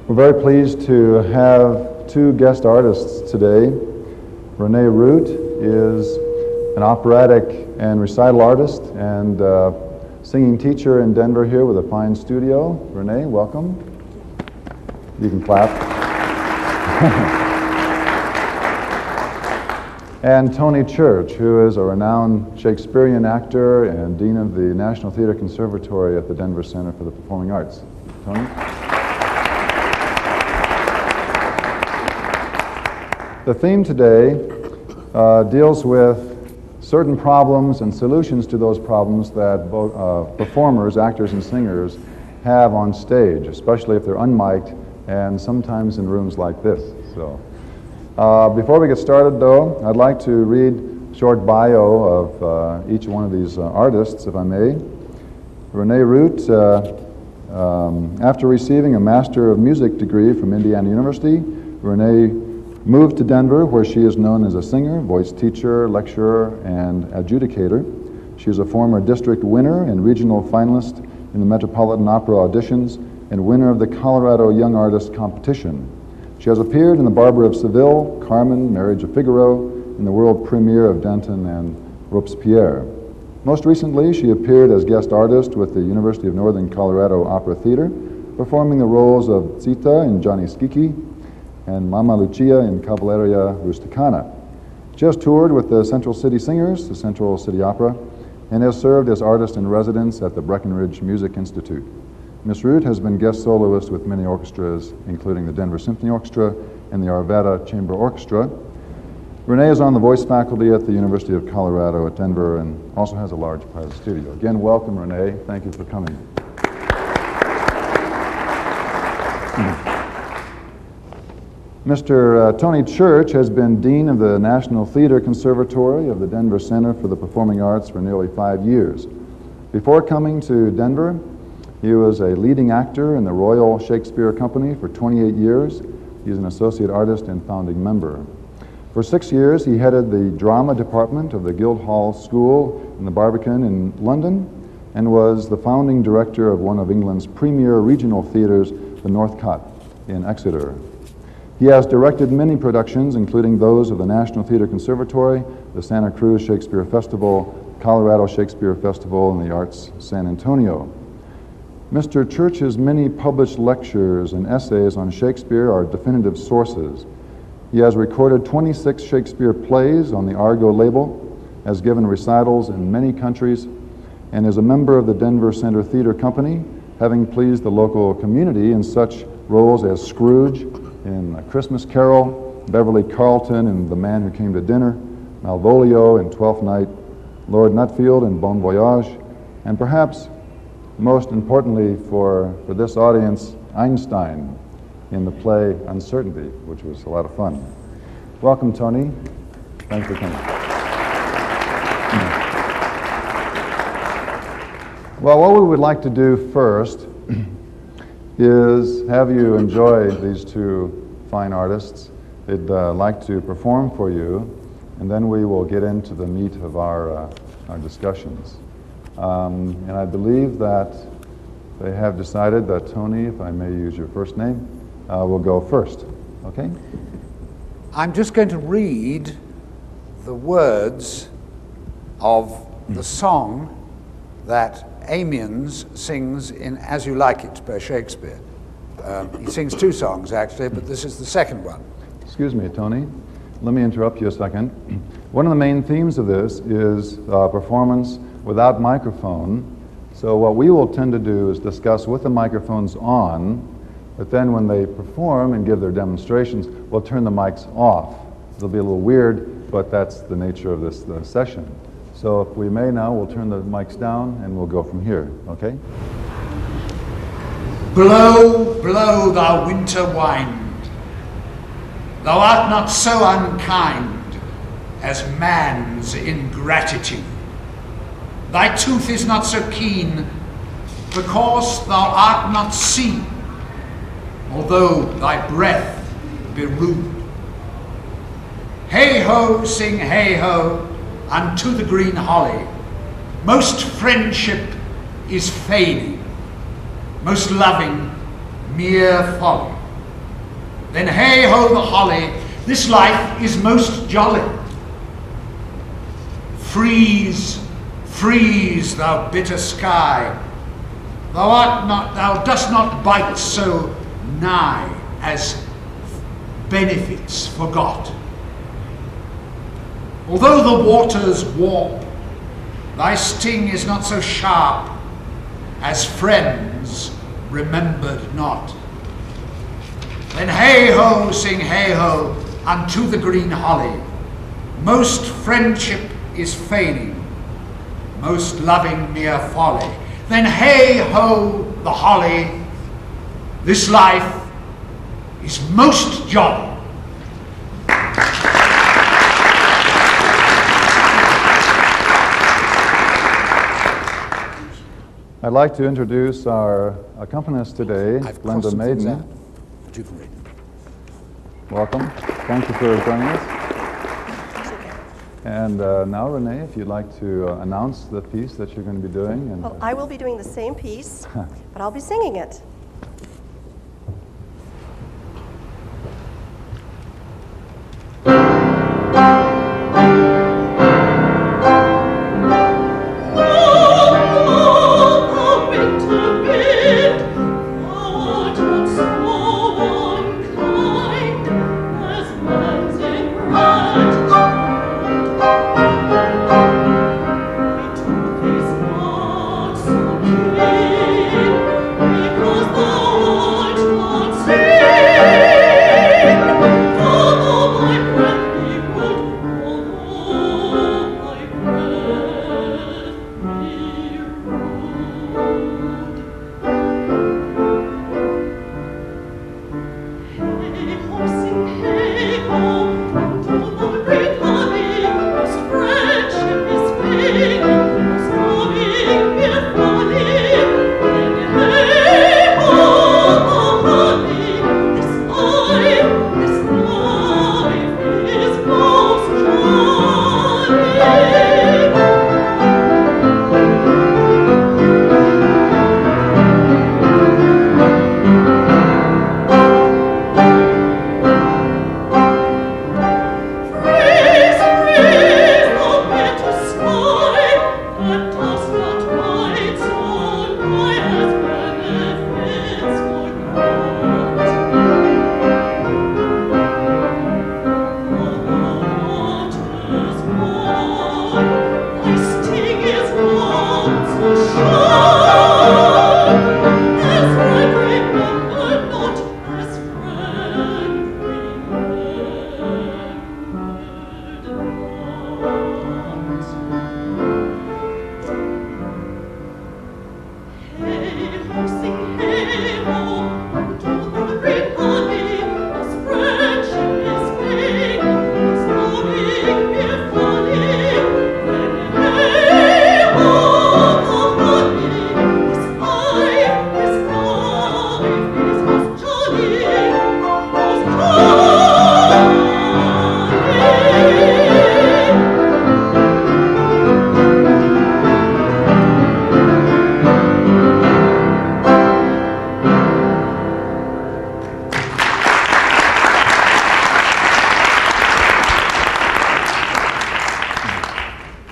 We're very pleased to have two guest artists today. Renee Root is an operatic and recital artist and singing teacher in Denver here with a fine studio. Renee, welcome. You can clap. And Tony Church, who is a renowned Shakespearean actor and Dean of the National Theater Conservatory at the Denver Center for the Performing Arts. Tony? The theme today deals with certain problems and solutions to those problems that performers, actors, and singers have on stage, especially if they're unmiked and sometimes in rooms like this. So, before we get started, though, I'd like to read a short bio of each one of these artists, if I may. Renee Root, after receiving a Master of Music degree from Indiana University, Renee moved to Denver, where she is known as a singer, voice teacher, lecturer, and adjudicator. She is a former district winner and regional finalist in the Metropolitan Opera auditions and winner of the Colorado Young Artist Competition. She has appeared in The Barber of Seville, Carmen, Marriage of Figaro, in the world premiere of Danton and Robespierre. Most recently, she appeared as guest artist with the University of Northern Colorado Opera Theater, performing the roles of Zita in Gianni Schicchi and Mamma Lucia in Cavalleria Rusticana. She has toured with the Central City Singers, the Central City Opera, and has served as artist in residence at the Breckenridge Music Institute. Miss Root has been guest soloist with many orchestras, including the Denver Symphony Orchestra and the Arvada Chamber Orchestra. Renee is on the voice faculty at the University of Colorado at Denver and also has a large private studio. Again, welcome, Renee. Thank you for coming. Mr. Tony Church has been Dean of the National Theater Conservatory of the Denver Center for the Performing Arts for nearly 5 years. Before coming to Denver, he was a leading actor in the Royal Shakespeare Company for 28 years. He's an associate artist and founding member. For 6 years, he headed the drama department of the Guildhall School in the Barbican in London and was the founding director of one of England's premier regional theaters, the Northcott in Exeter. He has directed many productions, including those of the National Theater Conservatory, the Santa Cruz Shakespeare Festival, Colorado Shakespeare Festival, and the Arts San Antonio. Mr. Church's many published lectures and essays on Shakespeare are definitive sources. He has recorded 26 Shakespeare plays on the Argo label, has given recitals in many countries, and is a member of the Denver Center Theater Company, having pleased the local community in such roles as Scrooge in A Christmas Carol, Beverly Carlton in The Man Who Came to Dinner, Malvolio in Twelfth Night, Lord Nutfield in Bon Voyage, and perhaps most importantly for this audience, Einstein in the play Uncertainty, which was a lot of fun. Welcome, Tony. Thanks for coming. Well, what we would like to do first is have you enjoy these two fine artists. They'd like to perform for you, and then we will get into the meat of our discussions. And I believe that they have decided that Tony, if I may use your first name, will go first. Okay? I'm just going to read the words of the song that Amiens sings in As You Like It by Shakespeare. He sings two songs, actually, but this is the second one. Excuse me, Tony. Let me interrupt you a second. One of the main themes of this is performance without microphone. So what we will tend to do is discuss with the microphones on, but then when they perform and give their demonstrations, we'll turn the mics off. It'll be a little weird, but that's the nature of this session. So if we may now, we'll turn the mics down and we'll go from here, okay? Blow, blow, thou winter wind. Thou art not so unkind as man's ingratitude. Thy tooth is not so keen because thou art not seen, although thy breath be rude. Hey-ho, sing hey-ho, unto the green holly. Most friendship is feigning, most loving mere folly. Then hey ho the holly, this life is most jolly. Freeze, freeze, thou bitter sky, thou dost not bite so nigh as benefits forgot. Although the waters warp, thy sting is not so sharp as friends remembered not. Then hey ho, sing hey ho, unto the green holly. Most friendship is feigning, most loving mere folly. Then hey ho, the holly, this life is most jolly. I'd like to introduce our accompanist today, I've Glenda crossed some things Maiden. out, but you can read them. Welcome. Thank you for joining us. And now, Renee, if you'd like to announce the piece that you're going to be doing. And, Well, I will be doing the same piece, but I'll be singing it.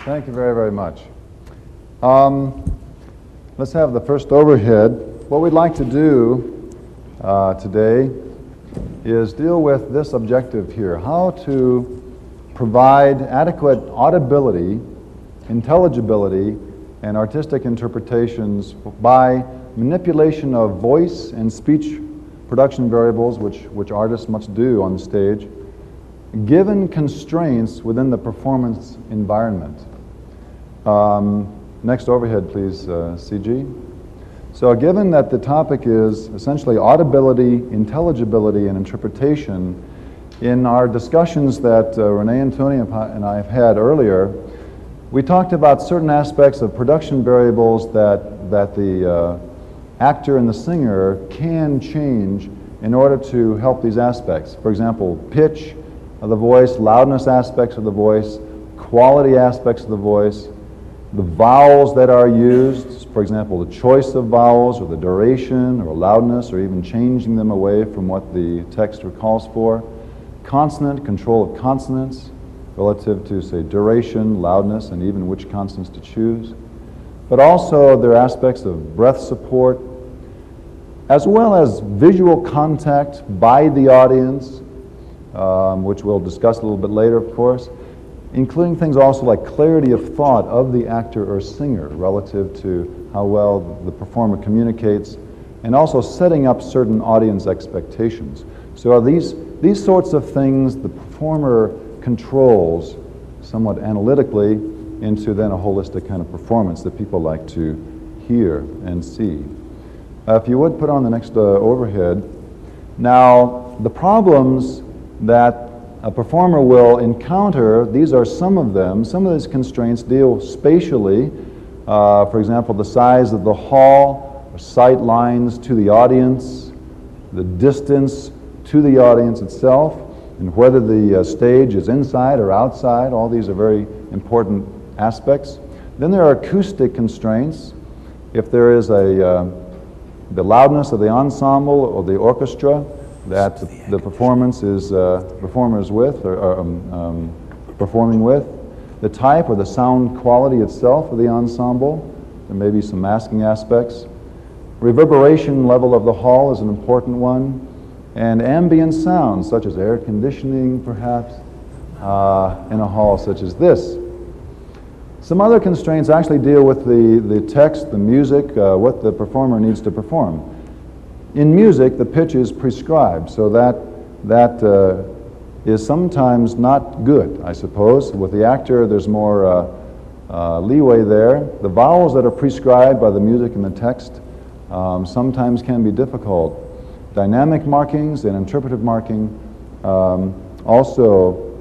Thank you very, very much. Let's have the first overhead. What we'd like to do today is deal with this objective here, how to provide adequate audibility, intelligibility, and artistic interpretations by manipulation of voice and speech production variables, which artists must do on the stage, given constraints within the performance environment. Next overhead, please, CG. So given that the topic is essentially audibility, intelligibility, and interpretation, in our discussions that Renee and Tony and I have had earlier, we talked about certain aspects of production variables that the actor and the singer can change in order to help these aspects. For example, pitch of the voice, loudness aspects of the voice, quality aspects of the voice. the vowels that are used, for example, the choice of vowels or the duration or loudness or even changing them away from what the text calls for. Consonant, control of consonants relative to, say, duration, loudness, and even which consonants to choose. But also there are aspects of breath support, as well as visual contact by the audience, which we'll discuss a little bit later, of course, including things also like clarity of thought of the actor or singer relative to how well the performer communicates, and also setting up certain audience expectations. So these sorts of things the performer controls somewhat analytically into then a holistic kind of performance that people like to hear and see. If you would put on the next overhead. Now, the problems that a performer will encounter, these are some of them. Some of these constraints deal spatially. For example, the size of the hall, or sight lines to the audience, the distance to the audience itself, and whether the stage is inside or outside. All these are very important aspects. Then there are acoustic constraints. If there is the loudness of the ensemble or the orchestra that the performance is performers with or performing with, the type or the sound quality itself of the ensemble. There may be some masking aspects. Reverberation level of the hall is an important one, and ambient sounds such as air conditioning, perhaps, in a hall such as this. Some other constraints actually deal with the text, the music, what the performer needs to perform. In music, the pitch is prescribed, so that is sometimes not good, I suppose. With the actor, there's more leeway there. The vowels that are prescribed by the music and the text sometimes can be difficult. Dynamic markings and interpretive marking also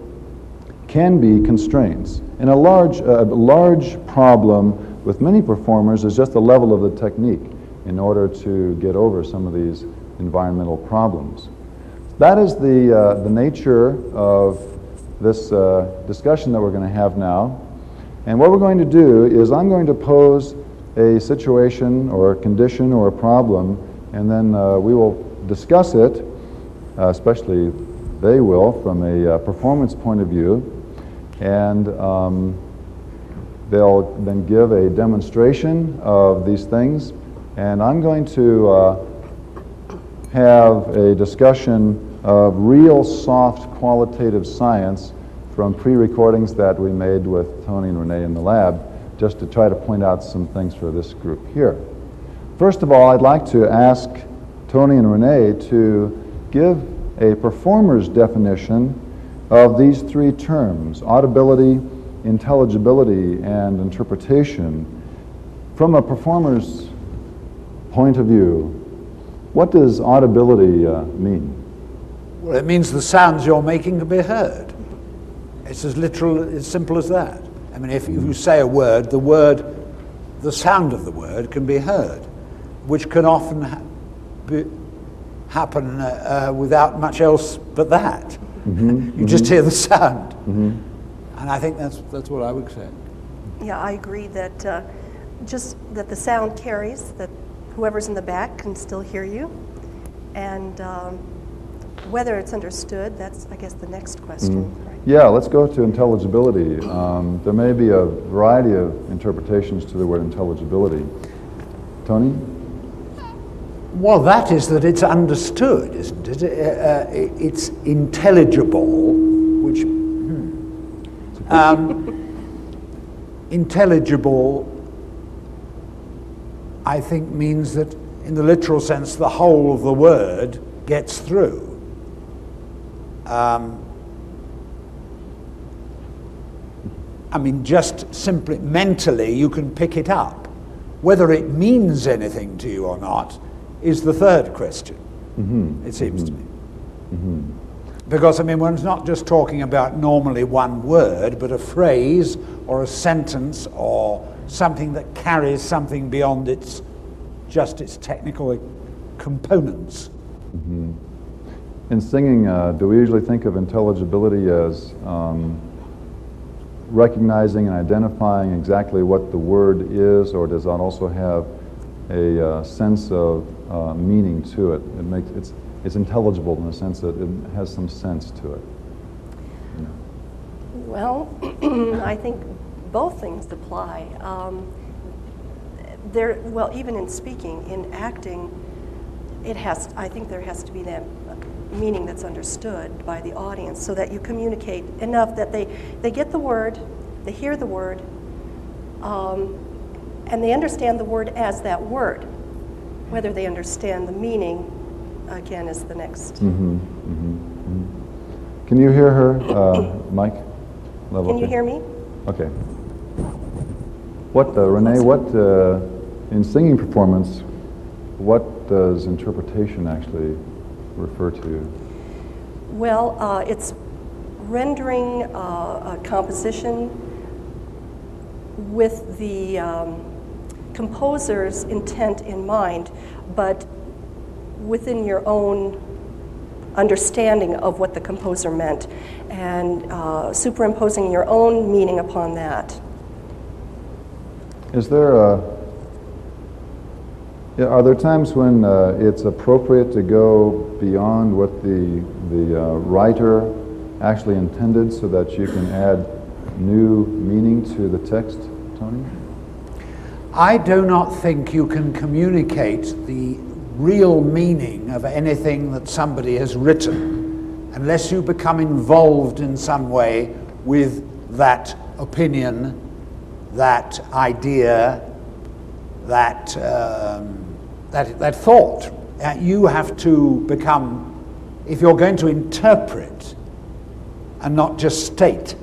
can be constraints. And a large problem with many performers is just the level of the technique in order to get over some of these environmental problems. That is the nature of this discussion that we're going to have now. And what we're going to do is I'm going to pose a situation or a condition or a problem, and then we will discuss it, especially they will, from a performance point of view. And they'll then give a demonstration of these things. And I'm going to have a discussion of real soft qualitative science from pre-recordings that we made with Tony and Renee in the lab, just to try to point out some things for this group here. First of all, I'd like to ask Tony and Renee to give a performer's definition of these three terms: audibility, intelligibility, and interpretation. From a performer's point of view, what does audibility mean? Well, it means the sounds you're making can be heard. It's as literal, as simple as that. I mean, if you say a word, the sound of the word can be heard, which can often happen without much else but that. Mm-hmm. You just hear the sound. Mm-hmm. And I think that's what I would say. Yeah, I agree that just that the sound carries, that whoever's in the back can still hear you. And whether it's understood, that's, I guess, the next question. Mm-hmm. Right? Yeah, let's go to intelligibility. There may be a variety of interpretations to the word intelligibility. Tony? Well, that is that it's understood, isn't it? It's intelligible, which... intelligible, I think, means that, in the literal sense, the whole of the word gets through. I mean, just simply mentally, you can pick it up. Whether it means anything to you or not is the third question, it seems to me. Mm-hmm. Because, I mean, one's not just talking about normally one word, but a phrase or a sentence or something that carries something beyond its technical components. Mm-hmm. In singing, do we usually think of intelligibility as recognizing and identifying exactly what the word is, or does that also have a sense of meaning to it? It's intelligible in the sense that it has some sense to it. Yeah. Well, I think both things apply. Well, even in speaking, in acting, I think there has to be that meaning that's understood by the audience, so that you communicate enough that they get the word, they hear the word, and they understand the word as that word. Whether they understand the meaning, again, is the next. Mm-hmm, mm-hmm, mm-hmm. Can you hear her, Mike? Level Can you hear me? Okay. Renee, in singing performance, what does interpretation actually refer to? Well, it's rendering a composition with the composer's intent in mind, but within your own understanding of what the composer meant, and superimposing your own meaning upon that. Is there are there times when it's appropriate to go beyond what the writer actually intended, so that you can add new meaning to the text, Tony? I do not think you can communicate the real meaning of anything that somebody has written unless you become involved in some way with that opinion, that idea, that thought. You have to become, if you're going to interpret and not just state,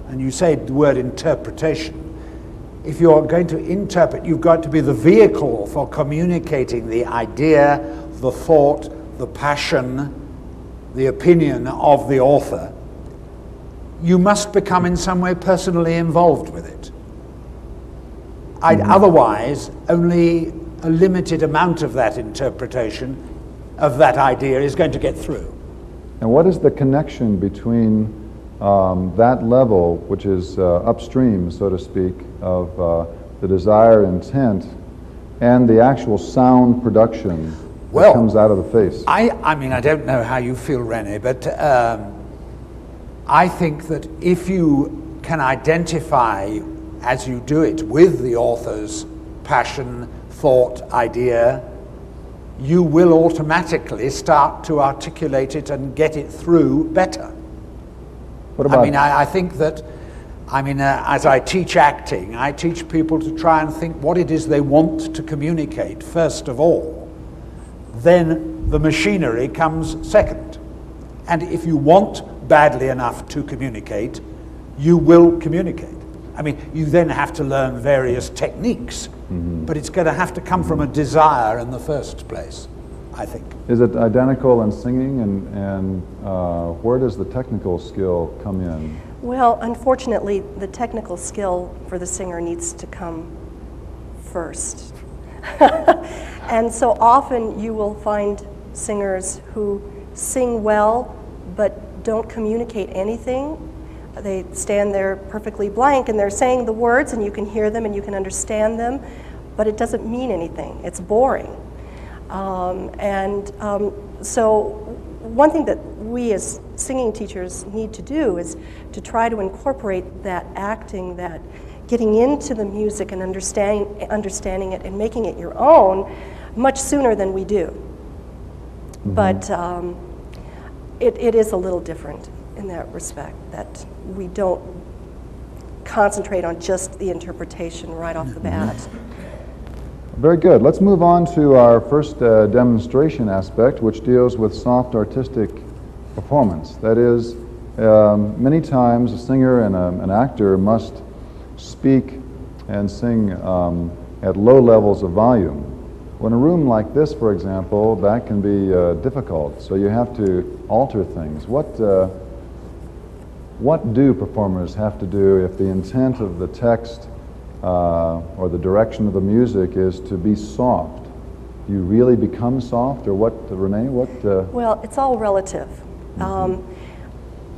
and you say the word interpretation, if you're going to interpret, you've got to be the vehicle for communicating the idea, the thought, the passion, the opinion of the author. You must become in some way personally involved with it. Otherwise, only a limited amount of that interpretation of that idea is going to get through. And what is the connection between that level, which is upstream, so to speak, of the desired intent, and the actual sound production that comes out of the face? I mean, I don't know how you feel, René, but I think that if you can identify, as you do it, with the author's passion, thought, idea, you will automatically start to articulate it and get it through better. What about? I mean, I think that, as I teach acting, I teach people to try and think what it is they want to communicate first of all. Then the machinery comes second. And if you want badly enough to communicate, you will communicate. I mean, you then have to learn various techniques, but it's going to have to come from a desire in the first place, I think. Is it identical in singing, and where does the technical skill come in? Well, unfortunately, the technical skill for the singer needs to come first. And so often you will find singers who sing well but don't communicate anything. They stand there perfectly blank and they're saying the words and you can hear them and you can understand them, but it doesn't mean anything. It's boring. So one thing that we as singing teachers need to do is to try to incorporate that acting, that getting into the music and understanding it and making it your own much sooner than we do. But it is a little different in that respect, that we don't concentrate on just the interpretation right off the bat. Very good. Let's move on to our first demonstration aspect, which deals with soft artistic performance. That is, many times a singer and an actor must speak and sing at low levels of volume. In a room like this, for example, that can be difficult, so you have to alter things. What do performers have to do if the intent of the text or the direction of the music is to be soft? Do you really become soft, or what, Renee? Well, it's all relative.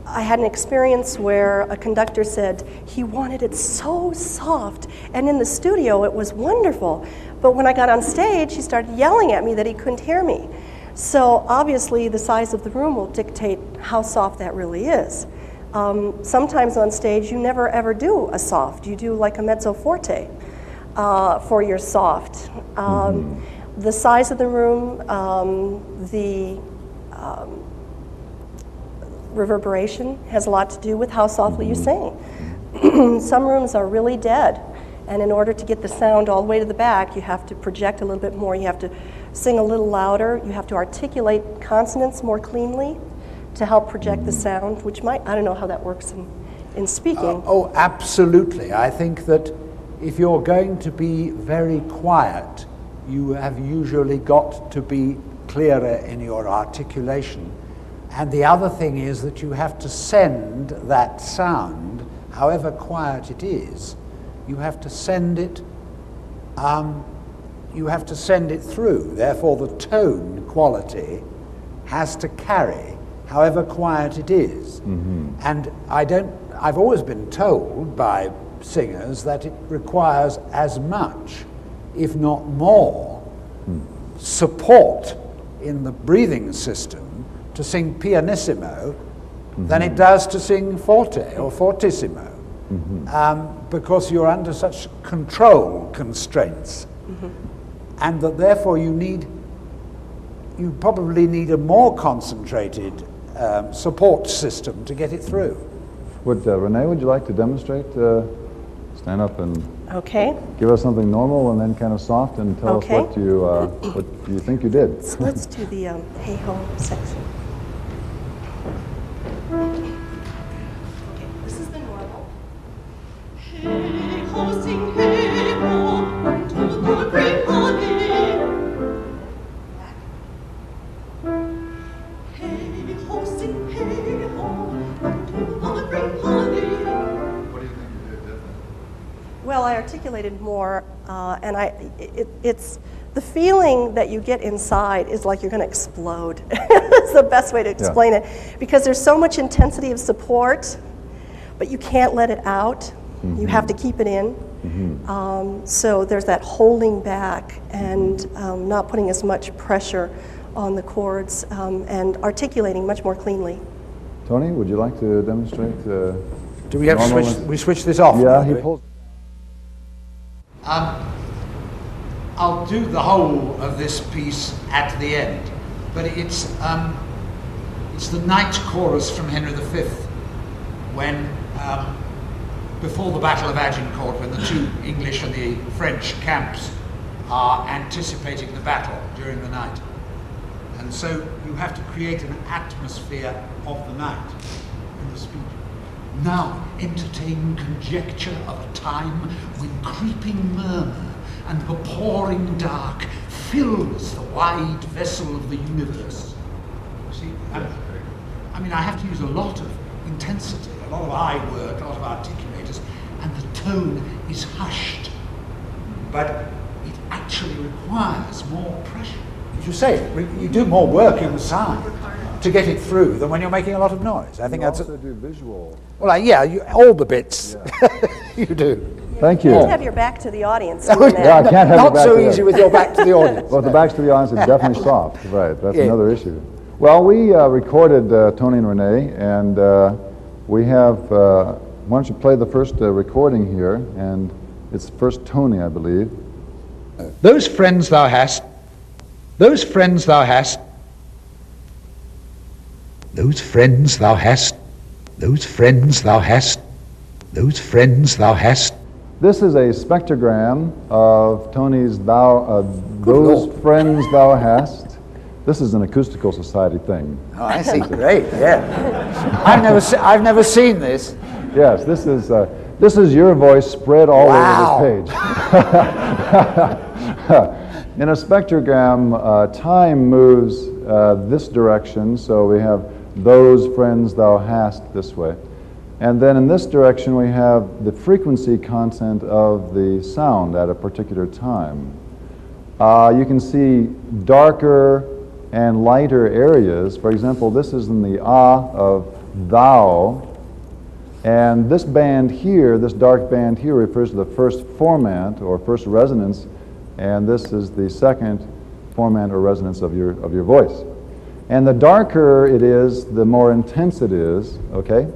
I had an experience where a conductor said he wanted it so soft, and in the studio it was wonderful. But when I got on stage, he started yelling at me that he couldn't hear me. So obviously the size of the room will dictate how soft that really is. Sometimes on stage you never ever do a soft. You do like a mezzo forte for your soft. The size of the room, the reverberation has a lot to do with how softly you sing. Some rooms are really dead, and in order to get the sound all the way to the back, you have to project a little bit more. You have to sing a little louder. You have to articulate consonants more cleanly to help project the sound, which might, I don't know how that works in speaking. Oh, absolutely. I think that if you're going to be very quiet, you have usually got to be clearer in your articulation. And the other thing is that you have to send that sound, however quiet it is, you have to send it through. Therefore, the tone quality has to carry, however quiet it is. And I've always been told by singers that it requires as much, if not more, support in the breathing system to sing pianissimo than it does to sing forte or fortissimo, because you're under such control constraints, and that therefore you probably need a more concentrated support system to get it through. Renee, would you like to demonstrate? Stand up and Okay. give us something normal and then kind of soft, and tell us what you think you did. So let's do the hey ho section. Okay, this is the normal. Hey ho, sing hey ho, unto the great holiday. Back. Hey ho, sing hey ho, unto the great holiday. What do you think you did different? Well, I articulated more, and it's the feeling that you get inside is like you're going to explode. It's the best way to explain it, because there's so much intensity of support, but you can't let it out. You have to keep it in. So there's that holding back and not putting as much pressure on the chords, and articulating much more cleanly. Tony, would you like to demonstrate? Do we have to normal switch? We switch this off? Yeah, do he we? pulls. I'll do the whole of this piece at the end, but it's the night chorus from Henry V, when before the Battle of Agincourt, when the two English and the French camps are anticipating the battle during the night, and so you have to create an atmosphere of the night in the speech. Now entertain conjecture of a time when creeping murmur and the pouring dark fills the wide vessel of the universe. See, I mean, I have to use a lot of intensity, a lot of eye work, a lot of articulators, and the tone is hushed. But it actually requires more pressure. As you say, you do more work inside to get it through than when you're making a lot of noise. I think You that's also do visual. well, all the bits you do. Thank You you. have to have your back to the audience. Oh, doing Yeah, I that. can't have Not your back so to easy that. with your back to the audience. Well, the backs to the audience is definitely soft. Right, that's Yeah. another issue. Well, we recorded Tony and Renee, and we have. Why don't you play the first recording here? And it's first Tony, I believe. Those friends thou hast, those friends thou hast, those friends thou hast, those friends thou hast, those friends thou hast. This is a spectrogram of Tony's those Lord. friends thou hast. This is an acoustical society thing. Oh, I see. Great. Yeah. I've never seen this. Yes, this is your voice spread all Wow. over this page. In a spectrogram, time moves this direction, so we have those friends thou hast this way. And then in this direction we have the frequency content of the sound at a particular time. You can see darker and lighter areas. For example, this is in the ah of thou. And this band here, this dark band here, refers to the first formant or first resonance, and this is the second formant or resonance of your voice. And the darker it is, the more intense it is, okay?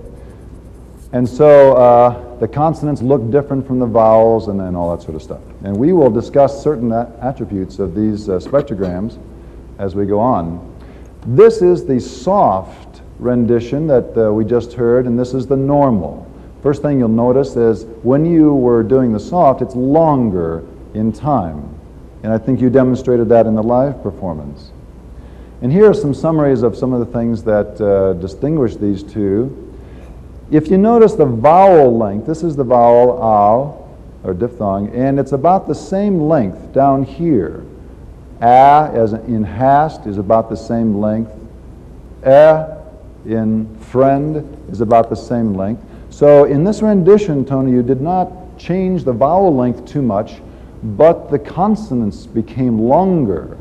And so the consonants look different from the vowels and all that sort of stuff. And we will discuss certain attributes of these spectrograms as we go on. This is the soft rendition that we just heard, and this is the normal. First thing you'll notice is when you were doing the soft, it's longer in time. And I think you demonstrated that in the live performance. And here are some summaries of some of the things that distinguish these two. If you notice the vowel length, this is the vowel ow, or diphthong, and it's about the same length down here. A, as in hast, is about the same length. In friend is about the same length. So in this rendition, Tony, you did not change the vowel length too much, but the consonants became longer.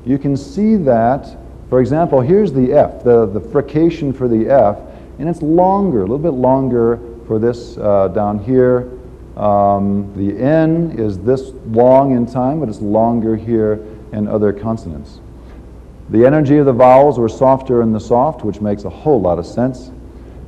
You can see that, for example, here's the F, the frication for the F, and it's longer, a little bit longer for this down here. The N is this long in time, but it's longer here in other consonants. The energy of the vowels were softer in the soft, which makes a whole lot of sense.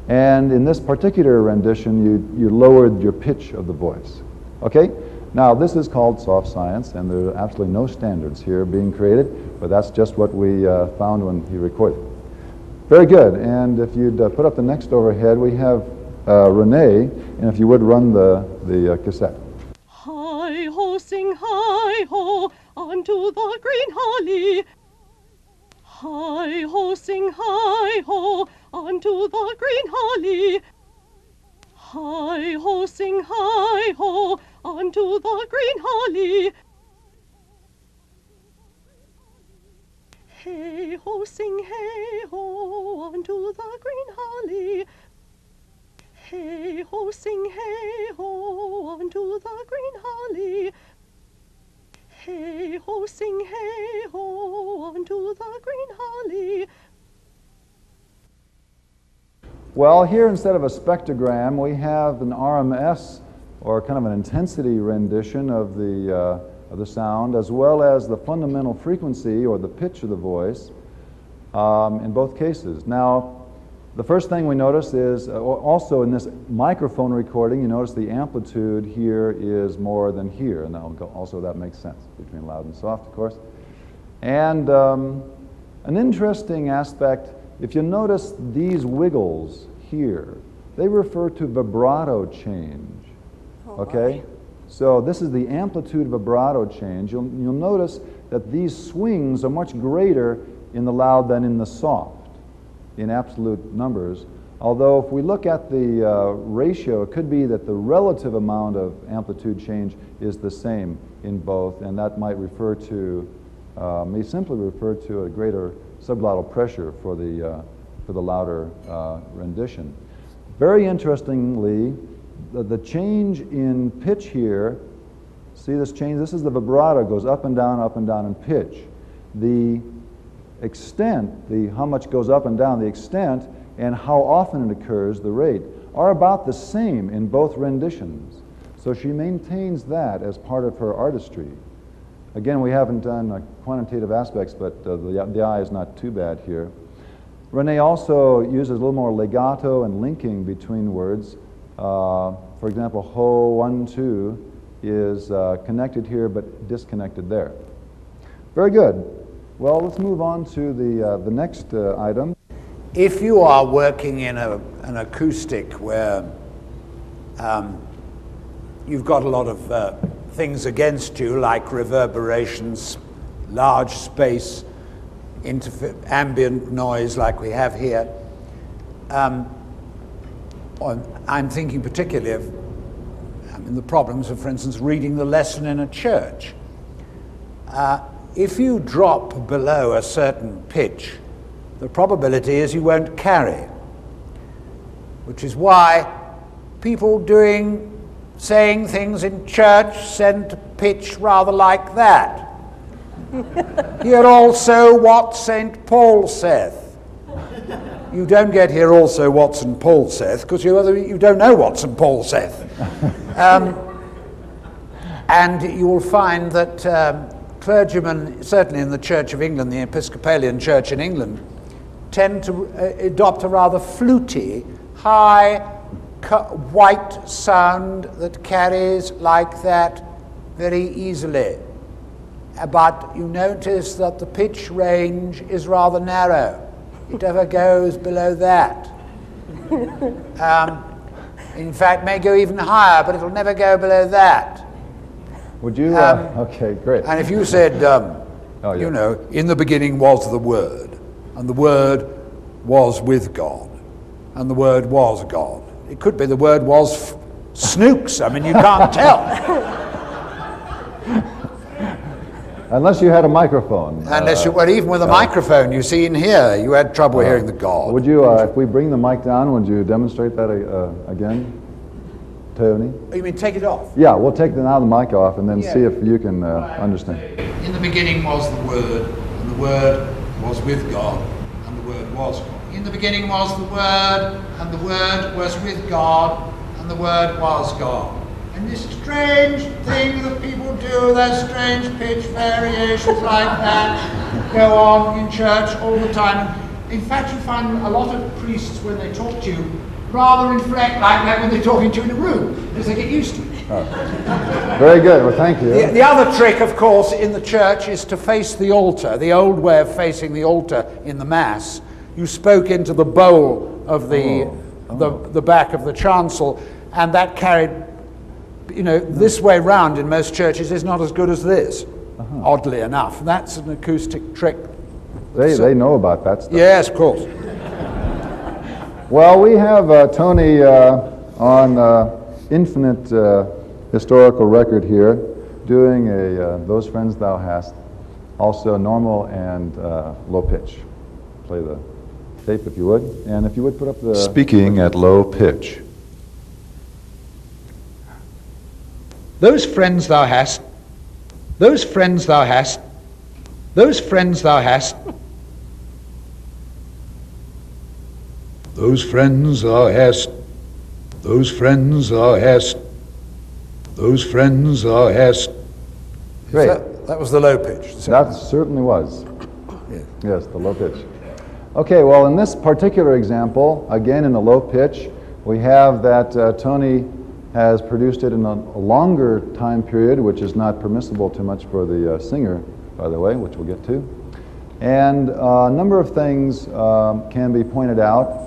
And in this particular rendition, you lowered your pitch of the voice. Okay? Now, this is called soft science, and there are absolutely no standards here being created, but that's just what we found when he recorded. Very good. And if you'd put up the next overhead, we have Renee, and if you would run the cassette. Hi-ho, sing hi-ho, unto the green holly. Hi-ho, sing hi-ho, unto the green holly. Hi-ho, sing hi-ho, unto the green holly. Hey-ho, sing hey-ho, unto the green holly. Hey-ho, sing hey-ho, unto the green holly. Hey-ho, sing hey-ho, unto the green holly. Well, here instead of a spectrogram, we have an RMS, or kind of an intensity rendition of the sound, as well as the fundamental frequency or the pitch of the voice in both cases. Now, the first thing we notice is also in this microphone recording, you notice the amplitude here is more than here, and also that makes sense between loud and soft, of course. And an interesting aspect, if you notice these wiggles here, they refer to vibrato change. Okay? So this is the amplitude vibrato change. You'll notice that these swings are much greater in the loud than in the soft, in absolute numbers. Although if we look at the ratio, it could be that the relative amount of amplitude change is the same in both, and that might refer to, may simply refer to a greater subglottal pressure for the louder rendition. Very interestingly, the change in pitch here, see this change? This is the vibrato, goes up and down in pitch. The extent, how much goes up and down, the extent, and how often it occurs, the rate, are about the same in both renditions. So she maintains that as part of her artistry. Again, we haven't done quantitative aspects, but the eye is not too bad here. Renee also uses a little more legato and linking between words. For example, ho, 1, 2 is connected here but disconnected there. Very good. Well, let's move on to the next item. If you are working in an acoustic where you've got a lot of things against you, like reverberations, large space, ambient noise like we have here, I'm thinking particularly of the problems of, for instance, reading the lesson in a church. If you drop below a certain pitch, the probability is you won't carry, which is why people saying things in church send to pitch rather like that. Hear also what St. Paul saith. you don't get here also what St. Paul saith, because you don't know what St. Paul saith. And you will find that clergymen, certainly in the Church of England, the Episcopalian Church in England, tend to adopt a rather fluty, high, white sound that carries like that very easily. But you notice that the pitch range is rather narrow. It never goes below that. In fact, may go even higher, but it'll never go below that. Would you? Okay, great. And if you said, you know, in the beginning was the Word, and the Word was with God, and the Word was God. It could be the Word was Snooks. I mean, you can't tell. Unless you had a microphone. Well, even with a microphone, you see in here, you had trouble hearing the God. Would you, if we bring the mic down, would you demonstrate that again, Tony? You mean take it off? Yeah, we'll take the mic off and then see if you can understand. In the beginning was the Word, and the Word was with God, and the Word was God. In the beginning was the Word, and the Word was with God, and the Word was God. And this strange thing that people do, those strange pitch variations like that, go on in church all the time. In fact, you find a lot of priests, when they talk to you, rather inflect like that when they're talking to you in a room, because they get used to it. Very good. Well, thank you. The other trick, of course, in the church is to face the altar. The old way of facing the altar in the Mass, you spoke into the bowl of the back of the chancel, and that carried, you know, this way round in most churches is not as good as this, oddly enough. That's an acoustic trick. They know about that stuff. Yes, of course. Well, we have Tony on infinite historical record here, doing a Those Friends Thou Hast, also normal and low pitch. Play the tape if you would, and if you would put up the... Speaking at low pitch. Those friends thou hast, those friends thou hast, those friends thou hast, those friends thou hast, those friends thou hast, those friends thou hast. Great. That was the low pitch. That certainly was. Yes, the low pitch. Okay, well, in this particular example, again in the low pitch, we have that Tony has produced it in a longer time period, which is not permissible too much for the singer, by the way, which we'll get to. And a number of things can be pointed out.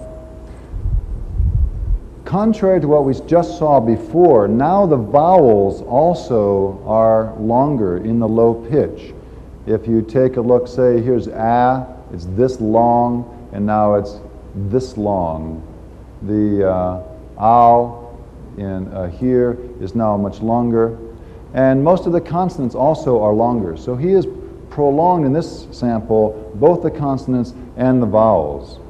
Contrary to what we just saw before, now the vowels also are longer in the low pitch. If you take a look, say here's a, it's this long, and now it's this long. The ow in here is now much longer, and most of the consonants also are longer. So he has prolonged in this sample both the consonants and the vowels.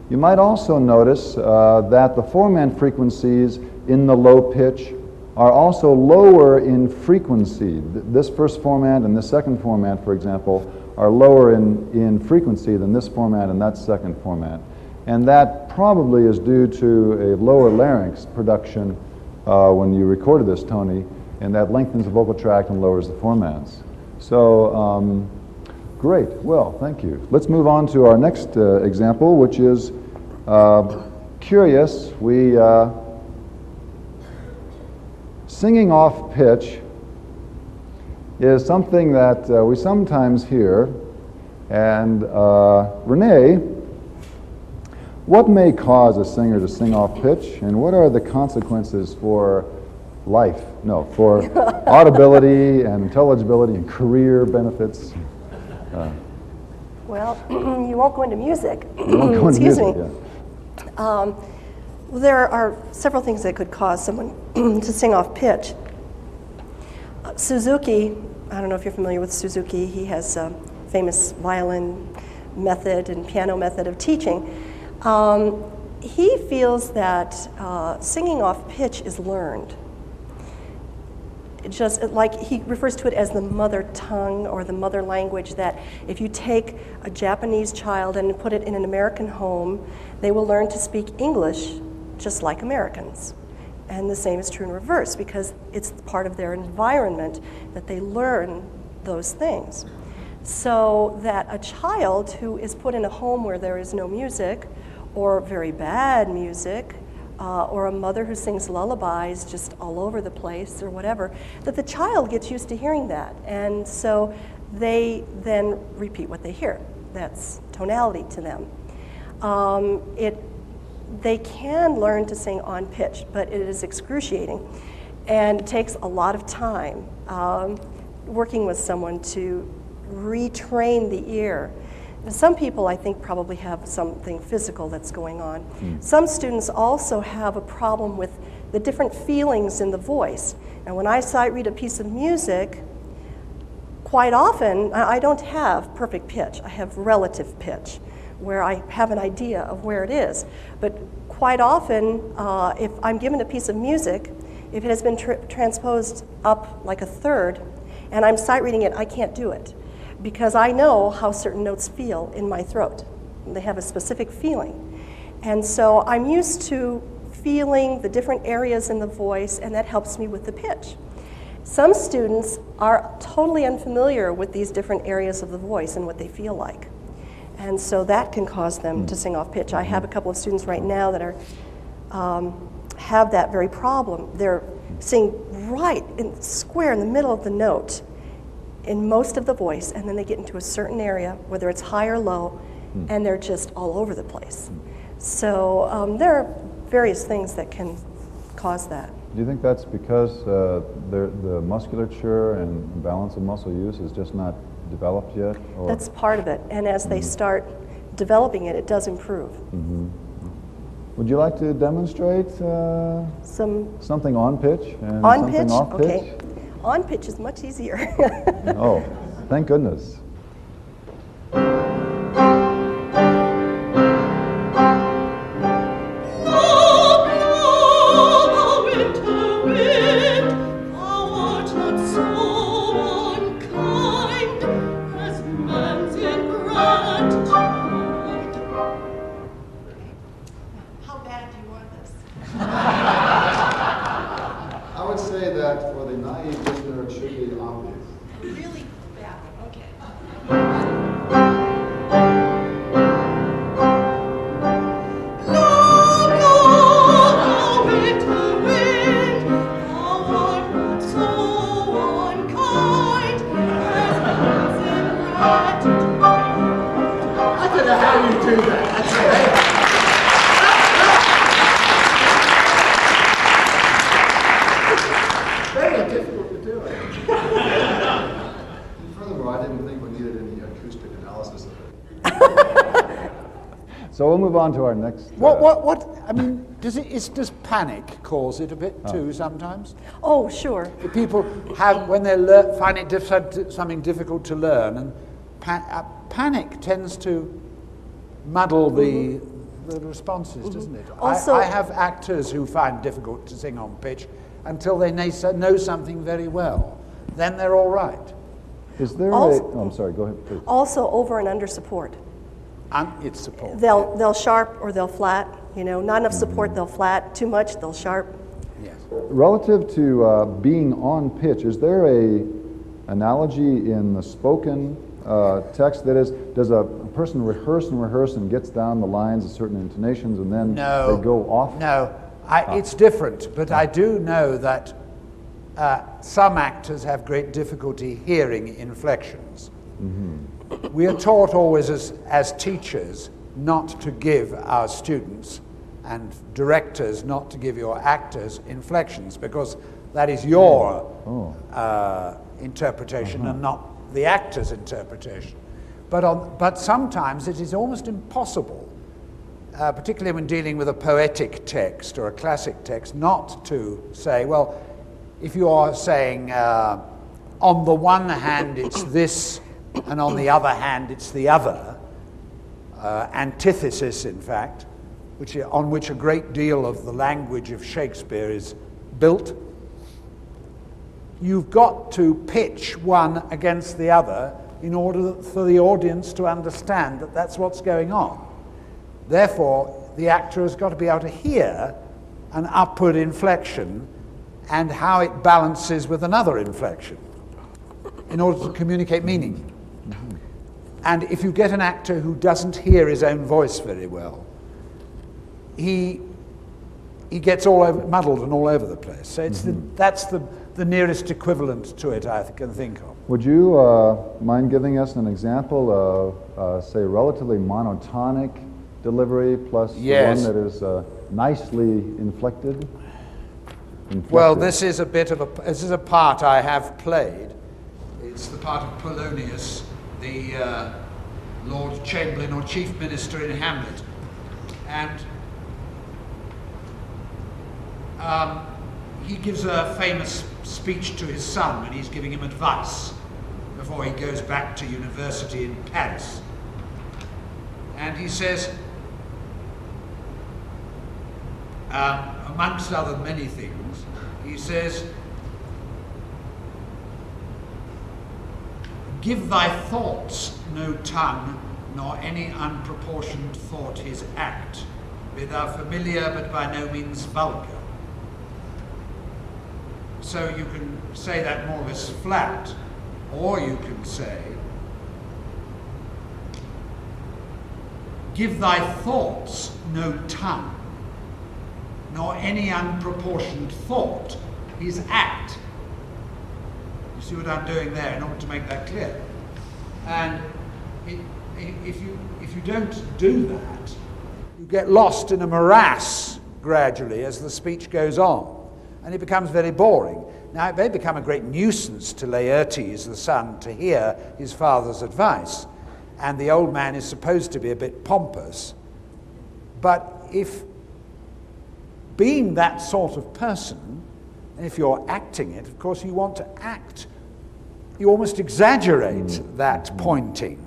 You might also notice that the four-man frequencies in the low pitch are also lower in frequency. This first four-man and this second four-man, for example, are lower in frequency than this four-man and that second four-man. And that probably is due to a lower larynx production when you recorded this, Tony, and that lengthens the vocal tract and lowers the four-mans. So, great. Well, thank you. Let's move on to our next example, which is curious. Singing off pitch is something that we sometimes hear. And Renee, what may cause a singer to sing off pitch, and what are the consequences for life? No, for audibility and intelligibility and career benefits? Well, you won't go into music. You won't go into Excuse music, me. yeah. There are several things that could cause someone to sing off pitch. Suzuki, I don't know if you're familiar with Suzuki. He has a famous violin method and piano method of teaching. He feels that singing off pitch is learned. like he refers to it as the mother tongue or the mother language, that if you take a Japanese child and put it in an American home, they will learn to speak English just like Americans. And the same is true in reverse, because it's part of their environment that they learn those things. So that a child who is put in a home where there is no music, or very bad music, or a mother who sings lullabies just all over the place or whatever, that the child gets used to hearing that. And so they then repeat what they hear. That's tonality to them. They can learn to sing on pitch, but it is excruciating. And it takes a lot of time working with someone to retrain the ear. Some people, I think, probably have something physical that's going on. Some students also have a problem with the different feelings in the voice. And when I sight read a piece of music, quite often I don't have perfect pitch. I have relative pitch, where I have an idea of where it is. But quite often, if I'm given a piece of music, if it has been transposed up like a third, and I'm sight reading it, I can't do it, because I know how certain notes feel in my throat. They have a specific feeling. And so I'm used to feeling the different areas in the voice, and that helps me with the pitch. Some students are totally unfamiliar with these different areas of the voice and what they feel like. And so that can cause them to sing off pitch. I have a couple of students right now that are have that very problem. They're singing right square in the middle of the note in most of the voice, and then they get into a certain area, whether it's high or low, and they're just all over the place. So there are various things that can cause that. Do you think that's because the musculature and balance of muscle use is just not developed yet? Or? That's part of it, and as they start developing it, it does improve. Would you like to demonstrate something on pitch and On something pitch? off pitch? Okay. On pitch is much easier. Oh, thank goodness. How bad do you want this? I would say that for the naive listener, it should be obvious. Really bad, okay. I don't know how you do that. That's very difficult to do it. And furthermore, I didn't think we needed any acoustic analysis of it. So we'll move on to our next. What? I mean, does panic cause it a bit too sometimes? Oh, sure. The people have, when they find it something difficult to learn, and panic tends to muddle the responses, doesn't it? Also- I have actors who find it difficult to sing on pitch until they know something very well. Then they're all right. Is there Also- a? Oh, I'm sorry. Go ahead, please. Also, over and under support. It's support. They'll sharp or they'll flat. You know, not enough support, they'll flat. Too much, they'll sharp. Yes. Relative to being on pitch, is there a analogy in the spoken text? That is, does a person rehearse and gets down the lines of certain intonations and then No. they go off? No, it's different, but I do know that some actors have great difficulty hearing inflections. We are taught always as teachers not to give our students and directors not to give your actors inflections, because that is your interpretation and not the actor's interpretation. But sometimes it is almost impossible, particularly when dealing with a poetic text or a classic text, not to say, well, if you are saying on the one hand it's this and on the other hand it's the other, antithesis in fact, on which a great deal of the language of Shakespeare is built. you've got to pitch one against the other in order for the audience to understand that that's what's going on. Therefore, the actor has got to be able to hear an upward inflection and how it balances with another inflection in order to communicate meaning. And if you get an actor who doesn't hear his own voice very well, he gets muddled and all over the place. So that's the nearest equivalent to it I can think of. Would you mind giving us an example of, say, relatively monotonic delivery plus Yes. one that is nicely inflected? Well, this is a part I have played. It's the part of Polonius, the Lord Chamberlain or Chief Minister in Hamlet. And he gives a famous speech to his son when he's giving him advice before he goes back to university in Paris. And he says, amongst other many things, he says, "Give thy thoughts no tongue, nor any unproportioned thought his act. Be thou familiar, but by no means vulgar." So you can say that more or less flat, or you can say, "Give thy thoughts no tongue, nor any unproportioned thought his act." You see what I'm doing there in order to make that clear? And if you don't do that, You get lost in a morass gradually as the speech goes on, and it becomes very boring. Now, it may become a great nuisance to Laertes, the son, to hear his father's advice, and the old man is supposed to be a bit pompous. But if, being that sort of person, and if you're acting it, of course you want to act, you almost exaggerate that pointing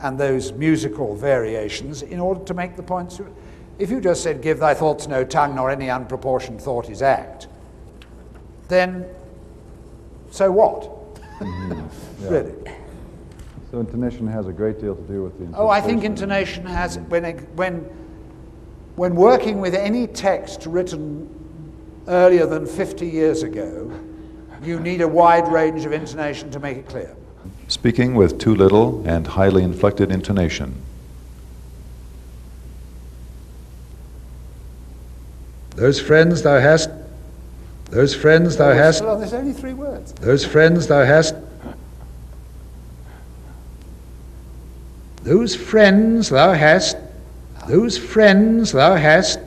and those musical variations in order to make the points. If you just said, "Give thy thoughts no tongue, nor any unproportioned thought his act," then so what? Yeah. Really. So intonation has a great deal to do with the Oh, I think interpretation. intonation has, when working with any text written earlier than 50 years ago, you need a wide range of intonation to make it clear. Speaking with too little and highly inflected intonation. "Those friends thou hast, those friends thou hast, Well, there's only 3 words. those friends thou hast, those friends thou hast, those friends thou hast,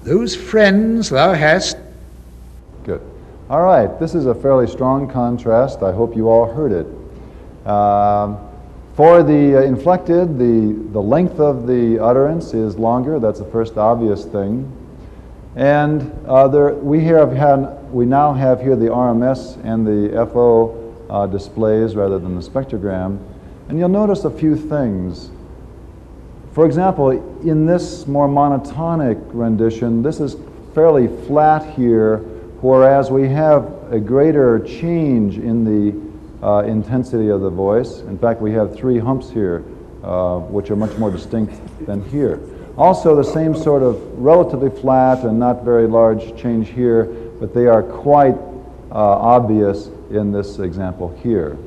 those friends thou hast." Good. All right, this is a fairly strong contrast. I hope you all heard it. For the inflected, the length of the utterance is longer. That's the first obvious thing. And we now have here the RMS and the FO displays rather than the spectrogram. And you'll notice a few things. For example, in this more monotonic rendition, this is fairly flat here, whereas we have a greater change in the intensity of the voice. In fact, we have 3 humps here, which are much more distinct than here. Also, the same sort of relatively flat and not very large change here, but they are quite obvious in this example here.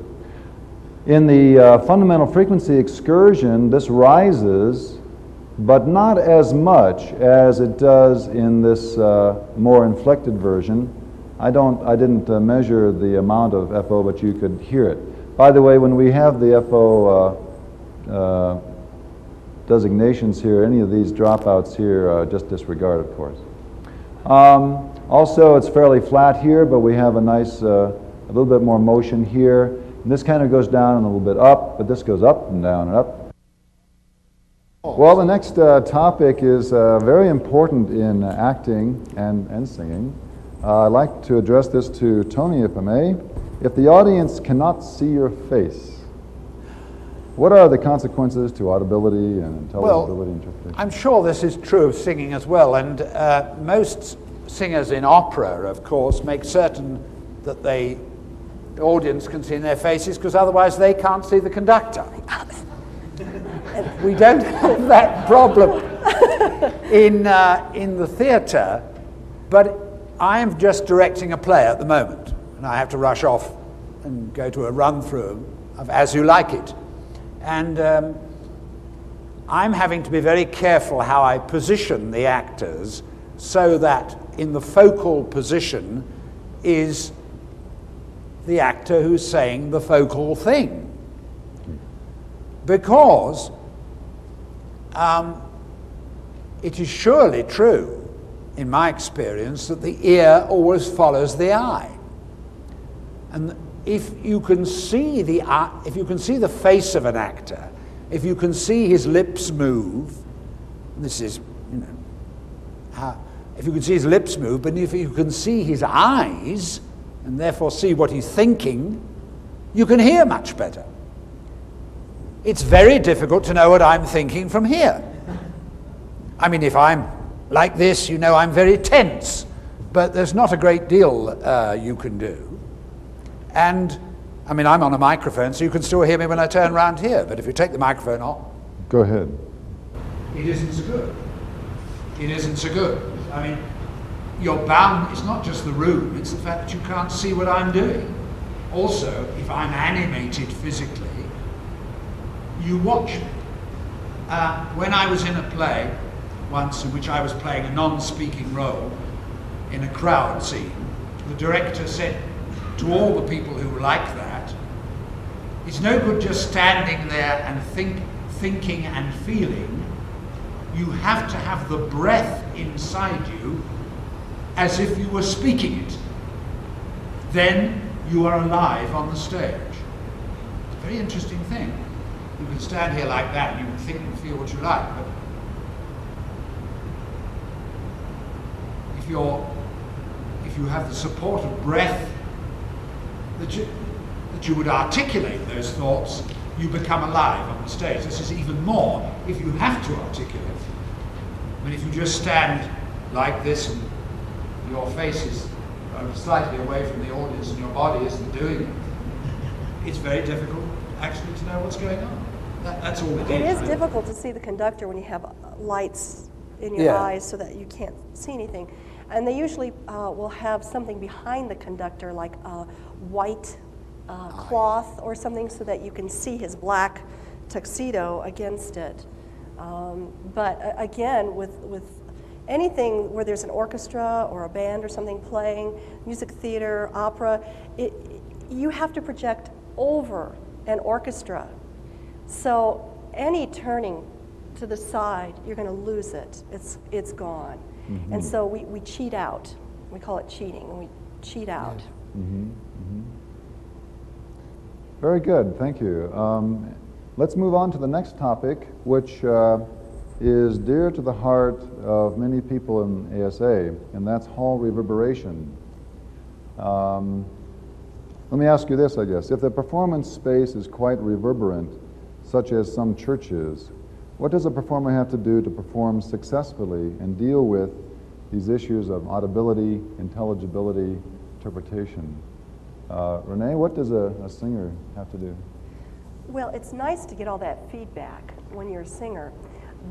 In the fundamental frequency excursion, this rises, but not as much as it does in this more inflected version. I didn't measure the amount of FO, but you could hear it. By the way, when we have the FO designations here, any of these dropouts here, just disregard, of course. Also, it's fairly flat here, but we have a nice, a little bit more motion here. And this kind of goes down and a little bit up, but this goes up and down and up. Well, the next topic is very important in acting and singing. I'd like to address this to Tony, if I may. If the audience cannot see your face, what are the consequences to audibility and intelligibility interpretation? I'm sure this is true of singing as well, and most singers in opera, of course, make certain that the audience can see in their faces, because otherwise they can't see the conductor. We don't have that problem in the theatre, but I'm just directing a play at the moment, and I have to rush off and go to a run-through of As You Like It. And I'm having to be very careful how I position the actors so that in the focal position is the actor who's saying the focal thing. Because it is surely true, in my experience, that the ear always follows the eye. And if you can see the face of an actor, if you can see his lips move, this is, if you can see his lips move, but if you can see his eyes, and therefore see what he's thinking, you can hear much better. It's very difficult to know what I'm thinking from here. I mean, if I'm like this, I'm very tense, but there's not a great deal you can do. And, I mean, I'm on a microphone, so you can still hear me when I turn around here, but if you take the microphone off... Go ahead. It isn't so good. It isn't so good. I mean, you're bound, it's not just the room, it's the fact that you can't see what I'm doing. Also, if I'm animated physically, you watch me. When I was in a play once in which I was playing a non-speaking role in a crowd scene, the director said to all the people who were like that, it's no good just standing there and thinking and feeling. You have to have the breath inside you as if you were speaking it. Then you are alive on the stage. It's a very interesting thing. You can stand here like that and you can think and feel what you like, but if you have the support of breath that you would articulate those thoughts, you become alive on the stage. This is even more if you have to articulate. I mean, if you just stand like this and your face is slightly away from the audience and your body isn't doing it, it's very difficult actually to know what's going on. That's all it is. It is difficult to see the conductor when you have lights in your eyes so that you can't see anything. And they usually will have something behind the conductor, like a white cloth or something, so that you can see his black tuxedo against it. But again, with anything where there's an orchestra or a band or something playing, music theater, opera, you have to project over an orchestra. So any turning to the side, you're going to lose it. It's gone. Mm-hmm. And so we cheat out. We call it cheating, and we cheat out. Yes. Mm-hmm. Mm-hmm. Very good, thank you. Let's move on to the next topic, which is dear to the heart of many people in ASA, and that's hall reverberation. Let me ask you this, I guess. If the performance space is quite reverberant, such as some churches, what does a performer have to do to perform successfully and deal with these issues of audibility, intelligibility, interpretation? Renee, what does a singer have to do? Well, it's nice to get all that feedback when you're a singer,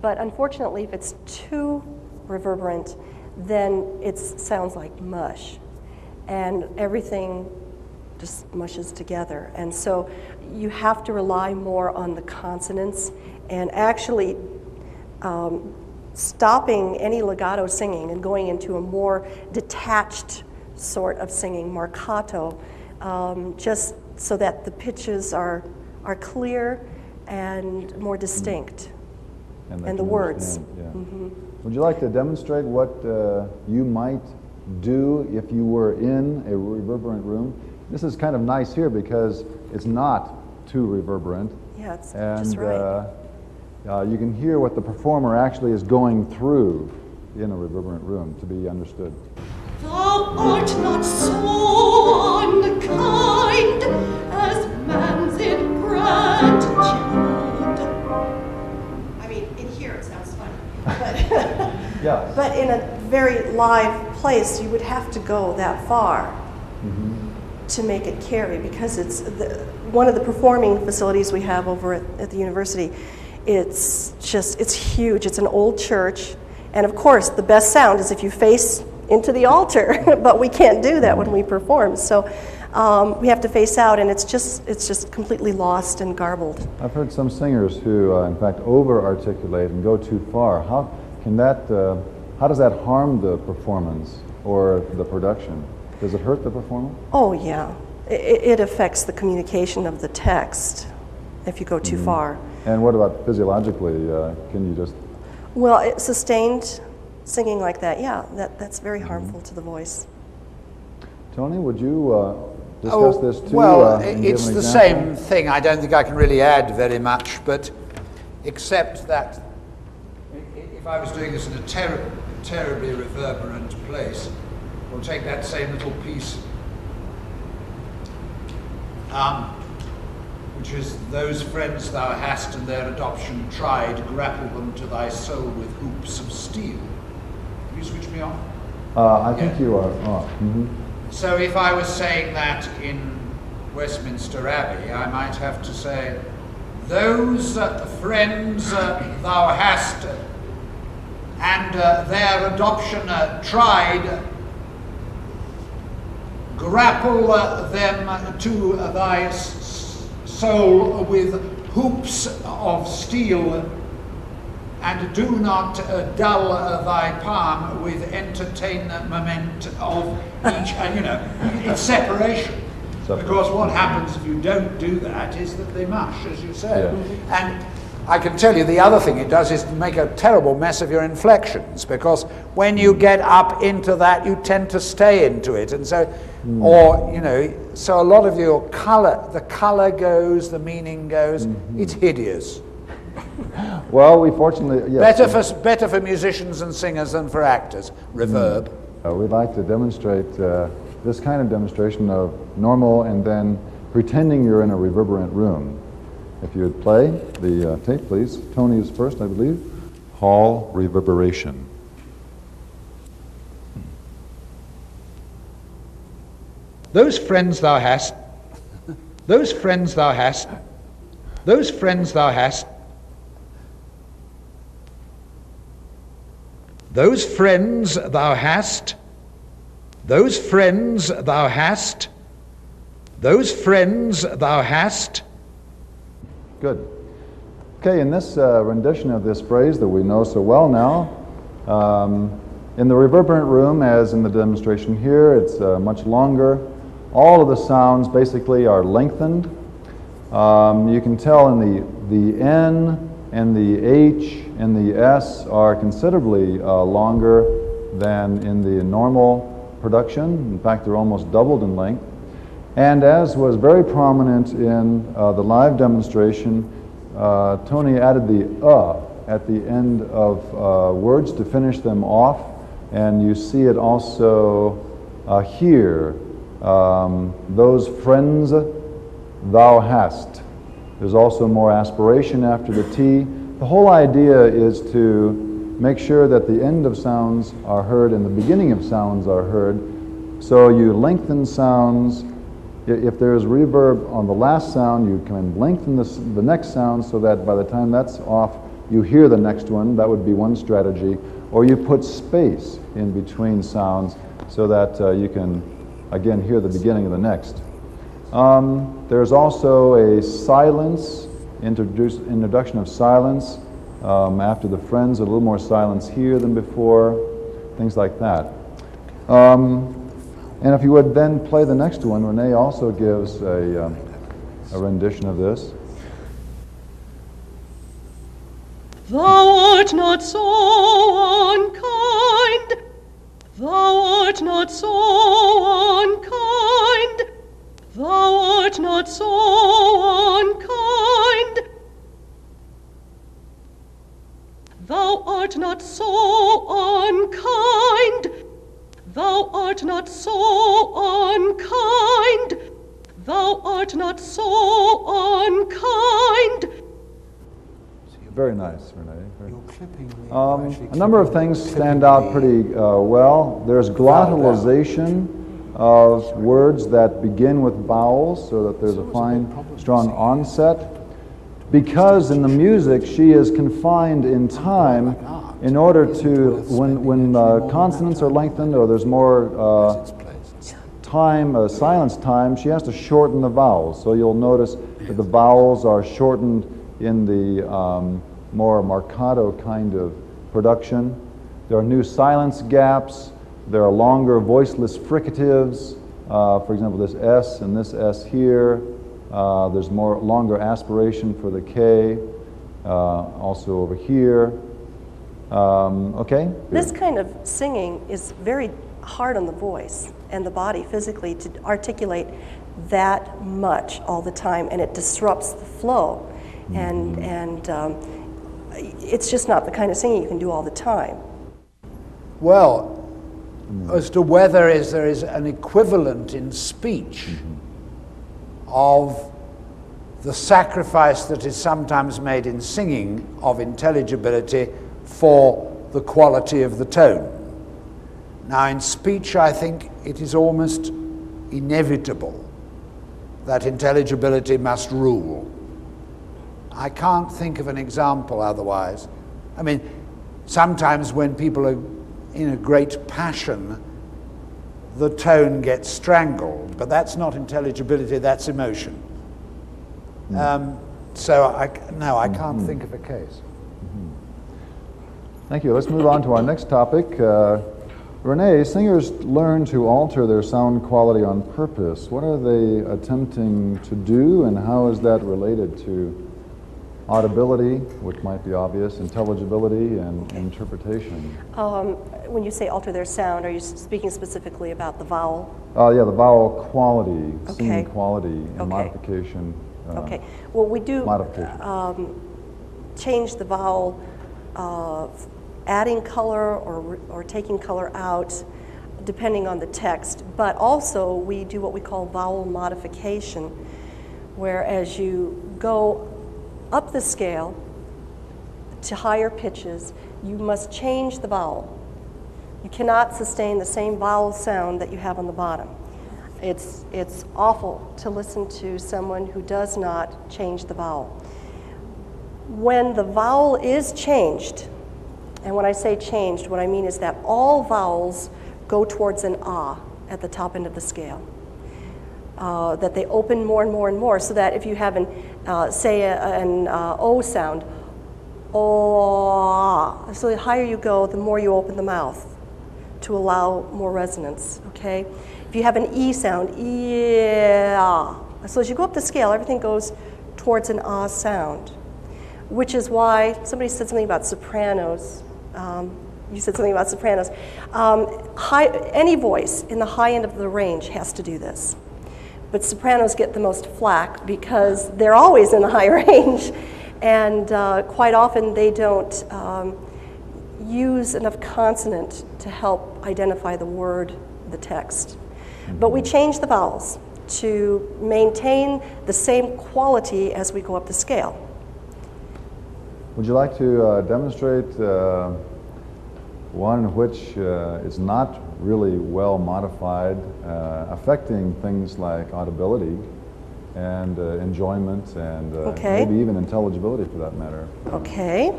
but unfortunately, if it's too reverberant, then it sounds like mush, and everything just mushes together. And so you have to rely more on the consonants and actually stopping any legato singing and going into a more detached sort of singing, marcato, just so that the pitches are clear and more distinct, and the words. Yeah. Mm-hmm. Would you like to demonstrate what you might do if you were in a reverberant room? This is kind of nice here because it's not too reverberant. Yeah, it's and, just right. You can hear what the performer actually is going through in a reverberant room to be understood. Thou art not so unkind as man's ingratitude. I mean, in here it sounds funny, but, Yes. but in a very live place, you would have to go that far. Mm-hmm. to make it carry, because it's one of the performing facilities we have over at the university. It's huge. It's an old church, and of course the best sound is if you face into the altar, but we can't do that when we perform. So we have to face out, and it's just completely lost and garbled. I've heard some singers who, in fact, over-articulate and go too far. How does that harm the performance or the production? Does it hurt the performance? Oh yeah, it affects the communication of the text if you go too far. And what about physiologically? Can you just... Well, sustained singing like that, yeah, that's very harmful to the voice. Tony, would you discuss this too? Well, and give it's an the example? same thing. I don't think I can really add very much, but except that if I was doing this in a terribly reverberant place, we'll take that same little piece, which is those friends thou hast and their adoption tried, grapple them to thy soul with hoops of steel. Can you switch me on? I think you are. Oh, So if I was saying that in Westminster Abbey, I might have to say, those friends thou hast and their adoption tried, grapple them to thy soul with hoops of steel, and do not dull thy palm with entertainment of each. And it's separation. Because what happens if you don't do that is that they mush, as you say. Yeah. And I can tell you the other thing it does is make a terrible mess of your inflections, because when you get up into that, you tend to stay into it. And so, so a lot of your the color goes, the meaning goes, it's hideous. Well, we fortunately... Yes. Better for musicians and singers than for actors. Reverb. We'd like to demonstrate this kind of demonstration of normal and then pretending you're in a reverberant room. If you would play the tape, please. Tony is first, I believe. Hall reverberation. Those friends thou hast, those friends thou hast, those friends thou hast, those friends thou hast, those friends thou hast, those friends thou hast. Good. Okay, in this rendition of this phrase that we know so well now, in the reverberant room, as in the demonstration here, it's much longer. All of the sounds basically are lengthened. You can tell in the N and the H and the S are considerably longer than in the normal production. In fact, they're almost doubled in length. And as was very prominent in the live demonstration, Tony added the at the end of words to finish them off, and you see it also here. Those friends thou hast. There's also more aspiration after the T. The whole idea is to make sure that the end of sounds are heard and the beginning of sounds are heard. So you lengthen sounds. If there's reverb on the last sound, you can lengthen the next sound so that by the time that's off, you hear the next one. That would be one strategy. Or you put space in between sounds so that you can, again, hear the beginning of the next. There's also a silence, introduction of silence. After the friends, a little more silence here than before, things like that. And if you would then play the next one, Renee also gives a rendition of this. Thou art not so unkind, thou art not so unkind, thou art not so unkind, thou art not so unkind, thou art not so unkind, thou art not so unkind. Very nice, Renee. You're clipping me. A number of things stand out pretty well. There's glottalization of words that begin with vowels so that there's a fine, strong onset. Because in the music she is confined in time in order to, when consonants are lengthened or there's more time, silence time, she has to shorten the vowels. So you'll notice that the vowels are shortened in the more marcato kind of production. There are new silence gaps. There are longer voiceless fricatives. For example, this S and this S here. There's more longer aspiration for the K. Also over here. Okay? This kind of singing is very hard on the voice and the body physically to articulate that much all the time, and it disrupts the flow. And it's just not the kind of singing you can do all the time. Well, as to whether there is an equivalent in speech of the sacrifice that is sometimes made in singing of intelligibility for the quality of the tone. Now, in speech, I think it is almost inevitable that intelligibility must rule. I can't think of an example otherwise. I mean, sometimes when people are in a great passion, the tone gets strangled, but that's not intelligibility, that's emotion. So I can't think of a case. Thank you. Let's move on to our next topic. Renee, singers learn to alter their sound quality on purpose. What are they attempting to do, and how is that related to audibility, which might be obvious, intelligibility, and interpretation? When you say alter their sound, are you speaking specifically about the vowel? Yeah, the vowel quality, Okay. singing quality, and Okay. modification. Okay. Well, we do Modification. change the vowel, adding color or taking color out, depending on the text. But also, we do what we call vowel modification, where as you go up the scale to higher pitches, you must change the vowel. You cannot sustain the same vowel sound that you have on the bottom. It's awful to listen to someone who does not change the vowel. When the vowel is changed, and when I say changed, what I mean is that all vowels go towards an ah at the top end of the scale. That they open more and more and more, so that if you have an O sound, oh, so the higher you go, the more you open the mouth to allow more resonance, okay? If you have an E sound, yeah. So as you go up the scale, everything goes towards an ah sound, which is why somebody said something about sopranos. You said something about sopranos. Any voice in the high end of the range has to do this. But sopranos get the most flack because they're always in the high range, and quite often they don't use enough consonant to help identify the word, the text. But we change the vowels to maintain the same quality as we go up the scale. Would you like to demonstrate one which is not really well modified, affecting things like audibility and enjoyment and maybe even intelligibility for that matter? Okay.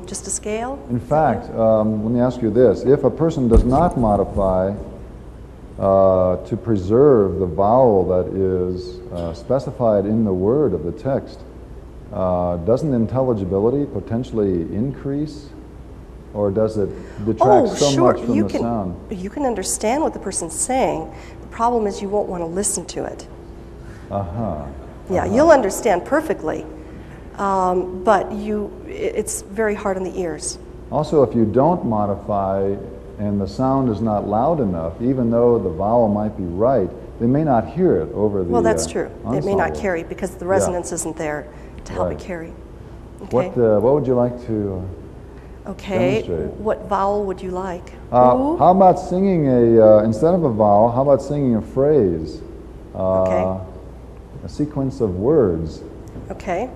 Just a scale? In fact, let me ask you this. If a person does not modify to preserve the vowel that is specified in the word of the text, doesn't intelligibility potentially increase, or does it detract so much from the sound? You can understand what the person's saying. The problem is you won't want to listen to it. Yeah, you'll understand perfectly, but it's very hard on the ears. Also, if you don't modify and the sound is not loud enough, even though the vowel might be right, they may not hear it over the Well, that's true. ensemble. It may not carry because the resonance isn't there to help it carry. Okay. What would you like to demonstrate? What vowel would you like? How about singing instead of a vowel, how about singing a phrase? A sequence of words. Okay.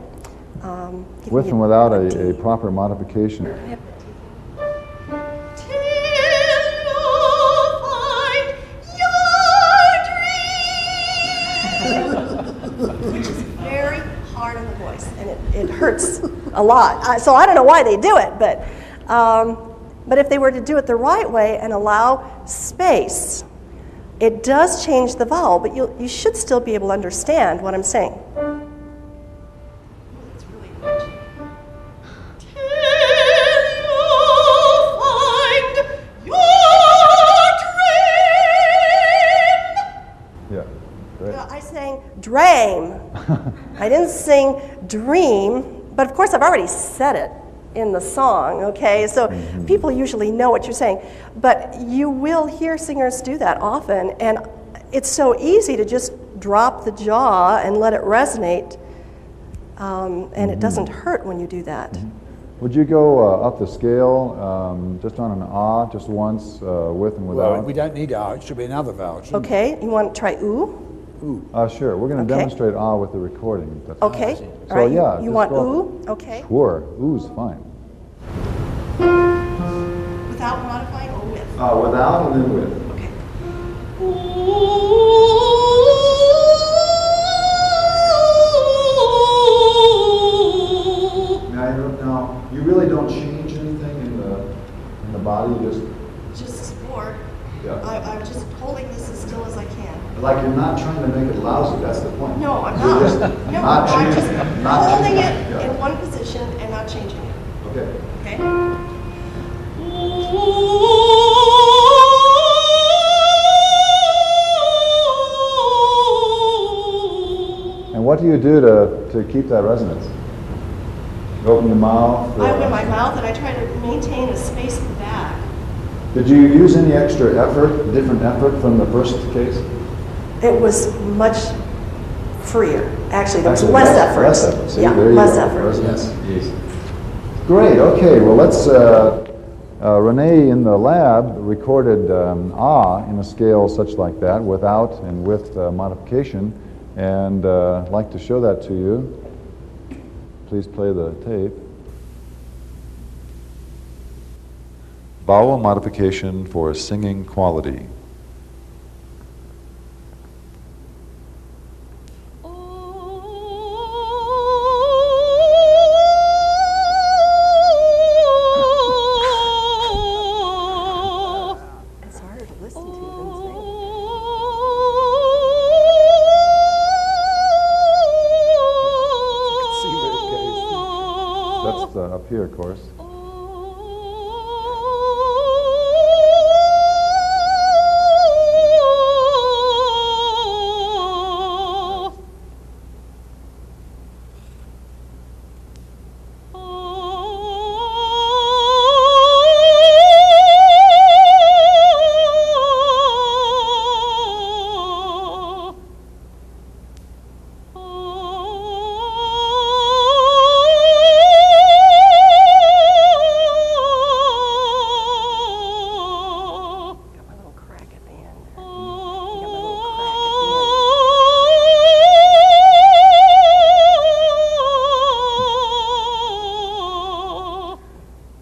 With and without a proper modification. Yep. Till you find your which is very hard on the voice, and it hurts a lot. So I don't know why they do it, but if they were to do it the right way and allow space, it does change the vowel, but you should still be able to understand what I'm saying. It's really hard. Yeah, great. I sang dream. I didn't sing dream, but of course I've already said it in the song, okay? So people usually know what you're saying. But you will hear singers do that often, and it's so easy to just drop the jaw and let it resonate, and it doesn't hurt when you do that. Would you go up the scale, just on an ah, just once, with and without? Well, we don't need R. It should be another vowel, shouldn't it? Okay, you want to try ooh? Sure. We're going to Okay. demonstrate ah with the recording. if that's Okay, So, all right, yeah, you just want go- ooh? Okay. Sure. Ooh's fine. Without modifying or with? Without and then with. Okay. Now, you really don't change anything in the body. You just Just support. Yeah. I'm just holding this as still as I can. like you're not trying to make it lousy. That's the point. No, I'm You're not. just No, not I'm just changing. Not holding changing. it Yeah. in one position and not changing it. Okay. Okay? And what do you do to keep that resonance? You open your mouth. I open my mouth and I try to maintain a space at the back. Did you use any extra effort, different effort from the first case? It was much freer. Actually, there was Actually, less effort. Less effort. See, yeah, there you less go. effort. Resonance. Easy. Great. Okay. Well, let's. Renee in the lab recorded ah in a scale such like that, without and with modification, and I'd like to show that to you. Please play the tape. Vowel modification for singing quality. It's harder to listen to than sing. See where it goes. That's up here, of course. Got my little crack at the end. Got my little crack at the end.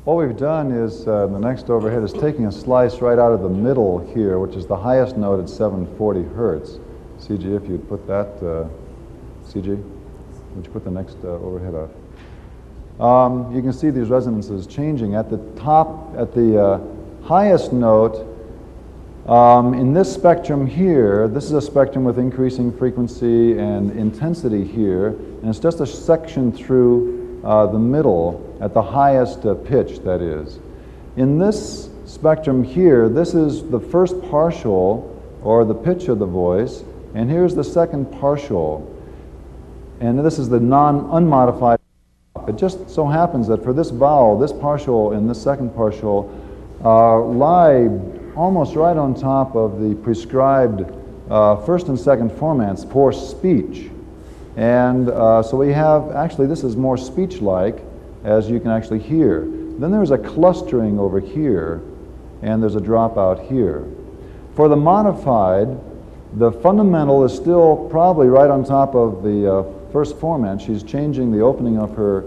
What we've done is, the next overhead is taking a slice right out of the middle here, which is the highest note at 740 hertz. CG, if you'd put that, CG, would you put the next overhead up? You can see these resonances changing. At the top, at the highest note, in this spectrum here, this is a spectrum with increasing frequency and intensity here, and it's just a section through the middle at the highest pitch, that is. In this spectrum here, this is the first partial, or the pitch of the voice, and here's the second partial. And this is the unmodified. It just so happens that for this vowel, this partial and this second partial lie almost right on top of the prescribed first and second formats for speech. And so we have, actually this is more speech-like, as you can actually hear. Then there's a clustering over here, and there's a dropout here. For the modified, the fundamental is still probably right on top of the first format. She's changing the opening of her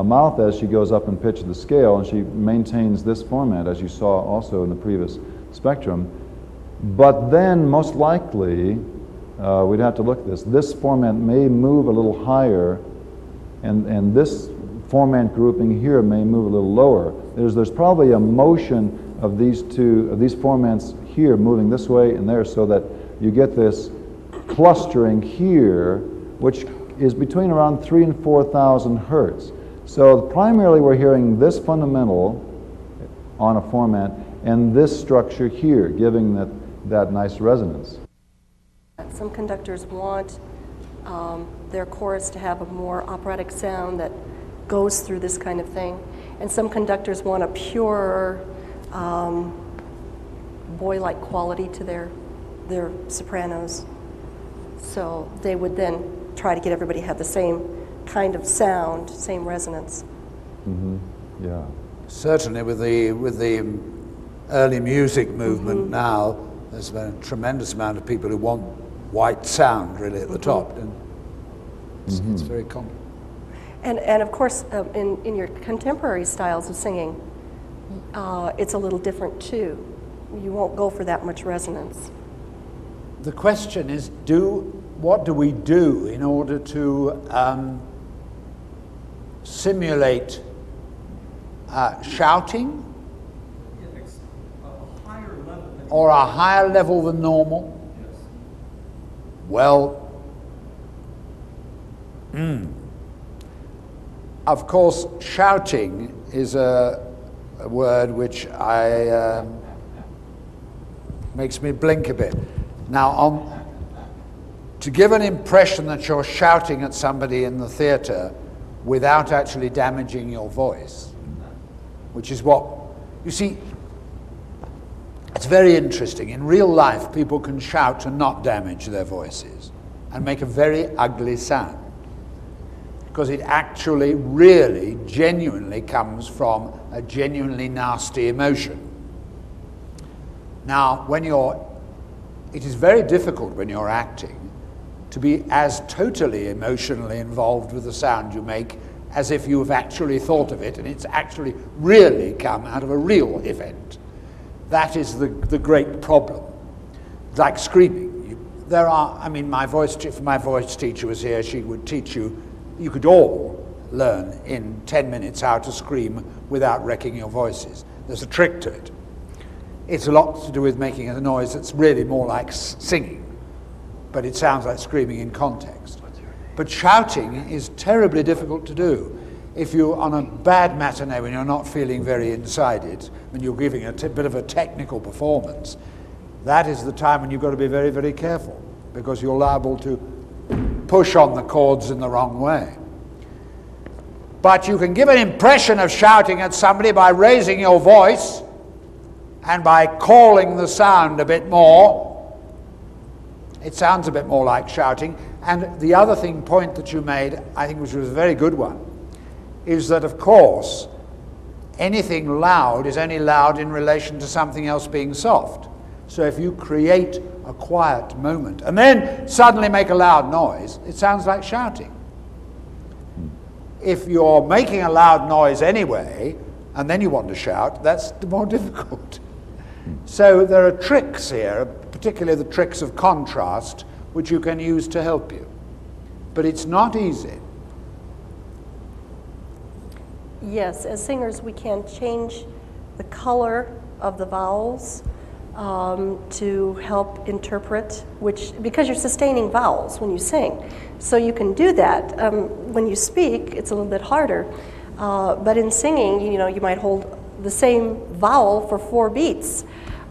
mouth as she goes up in pitch of the scale, and she maintains this format, as you saw also in the previous spectrum. But then, most likely, we'd have to look at this. This formant may move a little higher, and this formant grouping here may move a little lower. There's probably a motion of these formants here moving this way and there, so that you get this clustering here, which is between around 3,000 and 4,000 hertz. So primarily we're hearing this fundamental on a formant and this structure here, giving that nice resonance. Some conductors want their chorus to have a more operatic sound that goes through this kind of thing. And some conductors want a purer, boy-like quality to their sopranos. So they would then try to get everybody to have the same kind of sound, same resonance. Mm-hmm. Yeah. Certainly with the early music movement now, there's been a tremendous amount of people who want white sound really at the top, and it's very common. And of course, in your contemporary styles of singing, it's a little different too. You won't go for that much resonance. The question is, what do we do in order to simulate shouting? Or a higher level than normal? Yes. Well, of course, shouting is a word which makes me blink a bit. Now, to give an impression that you're shouting at somebody in the theatre without actually damaging your voice, which is what, you see, it's very interesting. In real life, people can shout and not damage their voices and make a very ugly sound, because it actually really genuinely comes from a genuinely nasty emotion. Now, it is very difficult when you're acting to be as totally emotionally involved with the sound you make as if you've actually thought of it and it's actually really come out of a real event. That is the great problem. Like screaming. My voice teacher was here, she would teach you could all learn in 10 minutes how to scream without wrecking your voices. There's a trick to it. It's a lot to do with making a noise that's really more like singing, but it sounds like screaming in context. But shouting is terribly difficult to do. If you're on a bad matinee when you're not feeling very inside it, when you're giving a bit of a technical performance, that is the time when you've got to be very, very careful, because you're liable to push on the chords in the wrong way. But you can give an impression of shouting at somebody by raising your voice and by calling the sound a bit more. It sounds a bit more like shouting. And the other point that you made, I think, which was a very good one, is that, of course, anything loud is only loud in relation to something else being soft. So if you create a quiet moment and then suddenly make a loud noise, it sounds like shouting. If you're making a loud noise anyway, and then you want to shout, that's more difficult. So there are tricks here, particularly the tricks of contrast, which you can use to help you. But it's not easy. Yes, as singers we can change the color of the vowels to help interpret, because you're sustaining vowels when you sing. So you can do that. When you speak, it's a little bit harder. But in singing, you might hold the same vowel for 4 beats.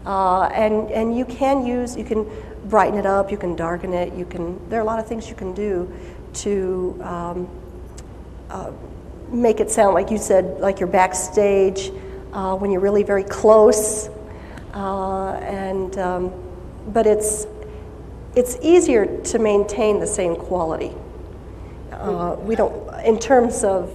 And you can brighten it up, you can darken it, there are a lot of things you can do to make it sound, like you said, like you're backstage when you're really very close. But it's easier to maintain the same quality. We don't, in terms of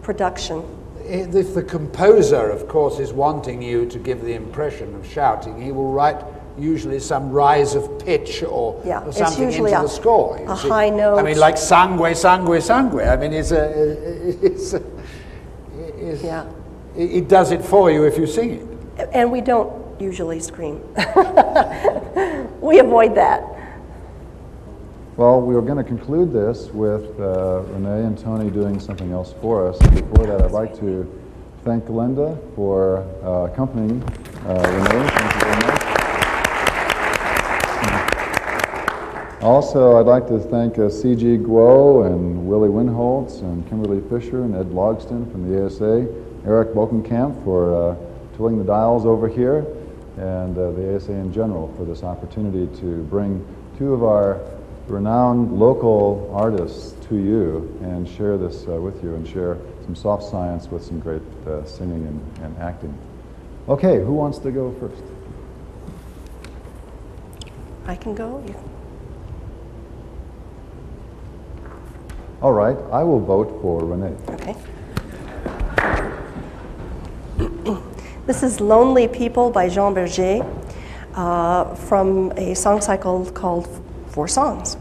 production. If the composer, of course, is wanting you to give the impression of shouting, he will write usually some rise of pitch or something into the score. A high note. I mean, like sangue, sangue, sangue. I mean, it does it for you if you sing it. And we don't usually scream. We avoid that. Well, we are going to conclude this with Renee and Tony doing something else for us. Before that, I'd like to thank Glenda for accompanying Renee. Thank you very much. Also, I'd like to thank C.G. Guo and Willie Winholtz and Kimberly Fisher and Ed Logston from the ASA, Eric Bokenkamp for tooling the dials over here, and the ASA in general for this opportunity to bring two of our renowned local artists to you and share this with you and share some soft science with some great singing and acting. Okay, who wants to go first? I can go. All right, I will vote for Renee. Okay. This is Lonely People by Jean Berger from a song cycle called 4 Songs.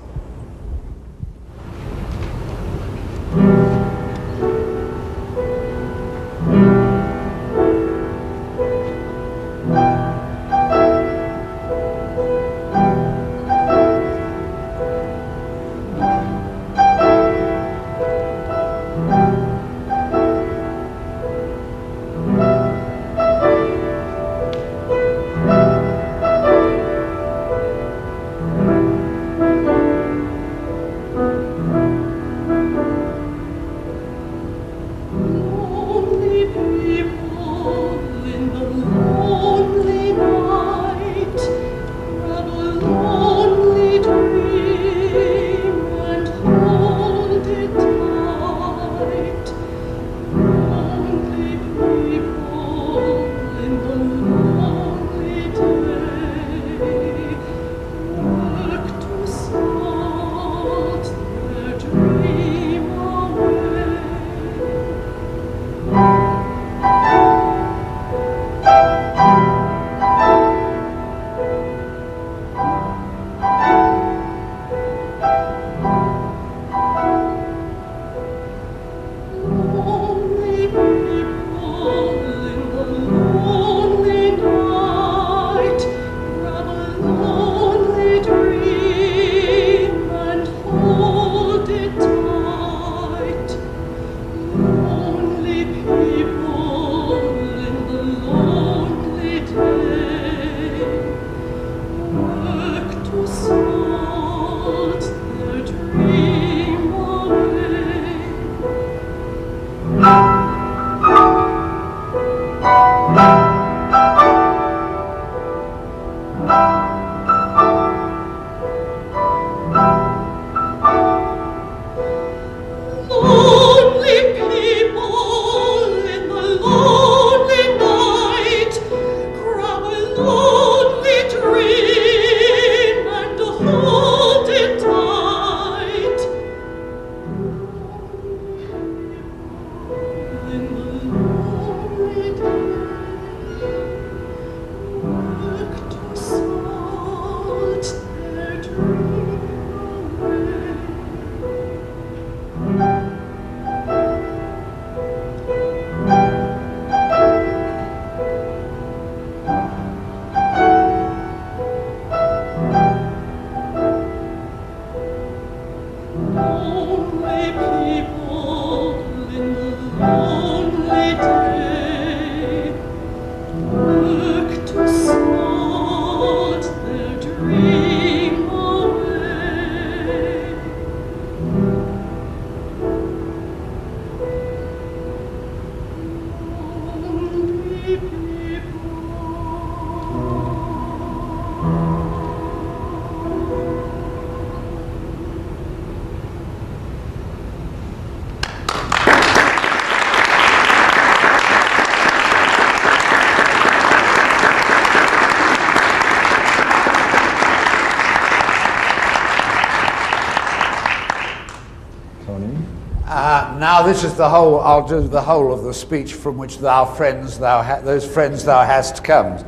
Now this is the whole, I'll do the whole of the speech from which those friends thou hast come.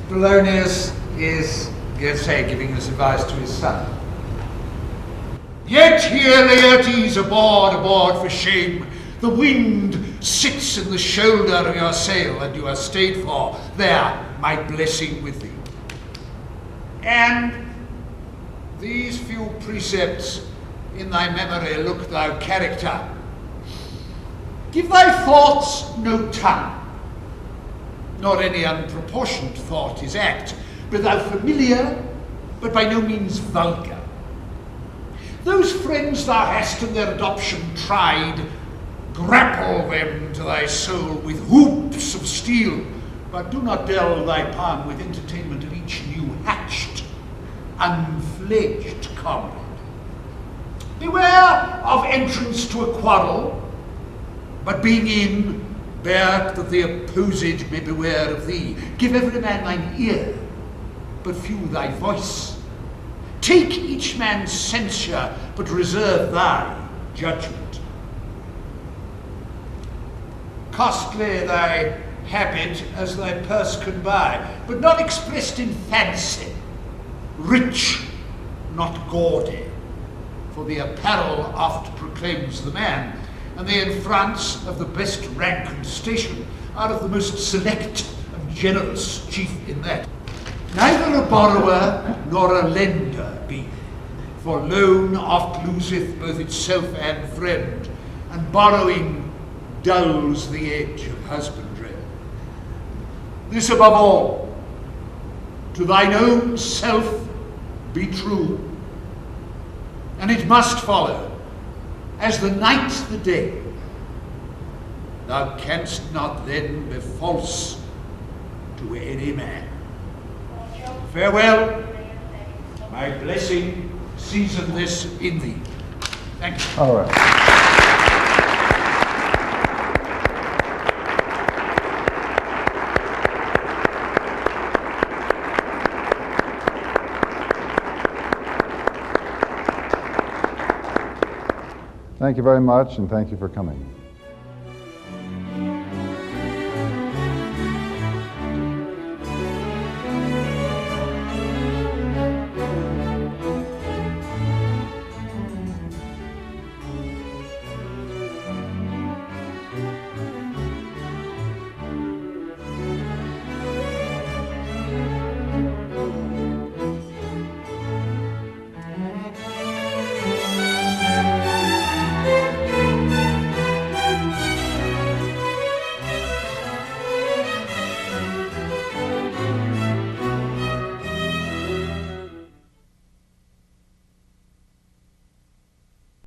Polonius is, giving this advice to his son. Yet here Laertes aboard for shame. The wind sits in the shoulder of your sail, and you are stayed for. There, my blessing with thee. And these few precepts in thy memory look thou character. Give thy thoughts no tongue, nor any unproportioned thought is act, but thou familiar, but by no means vulgar. Those friends thou hast in their adoption tried, grapple them to thy soul with hoops of steel, but do not dull thy palm with entertainment of each new hatched, unfledged comrade. Beware of entrance to a quarrel, but being in, bear that the opposed may beware of thee. Give every man thine ear, but few thy voice. Take each man's censure, but reserve thy judgment. Costly thy habit as thy purse can buy, but not expressed in fancy. Rich, not gaudy, for the apparel oft proclaims the man, and the enfrance of the best rank and station are of the most select and generous chief in that. Neither a borrower nor a lender be, for loan oft loseth both itself and friend, and borrowing dulls the edge of husbandry. This above all, to thine own self be true, and it must follow, as the night the day. Thou canst not then be false to any man. Farewell, my blessing season this in thee. Thank you. All right. Thank you very much, and thank you for coming.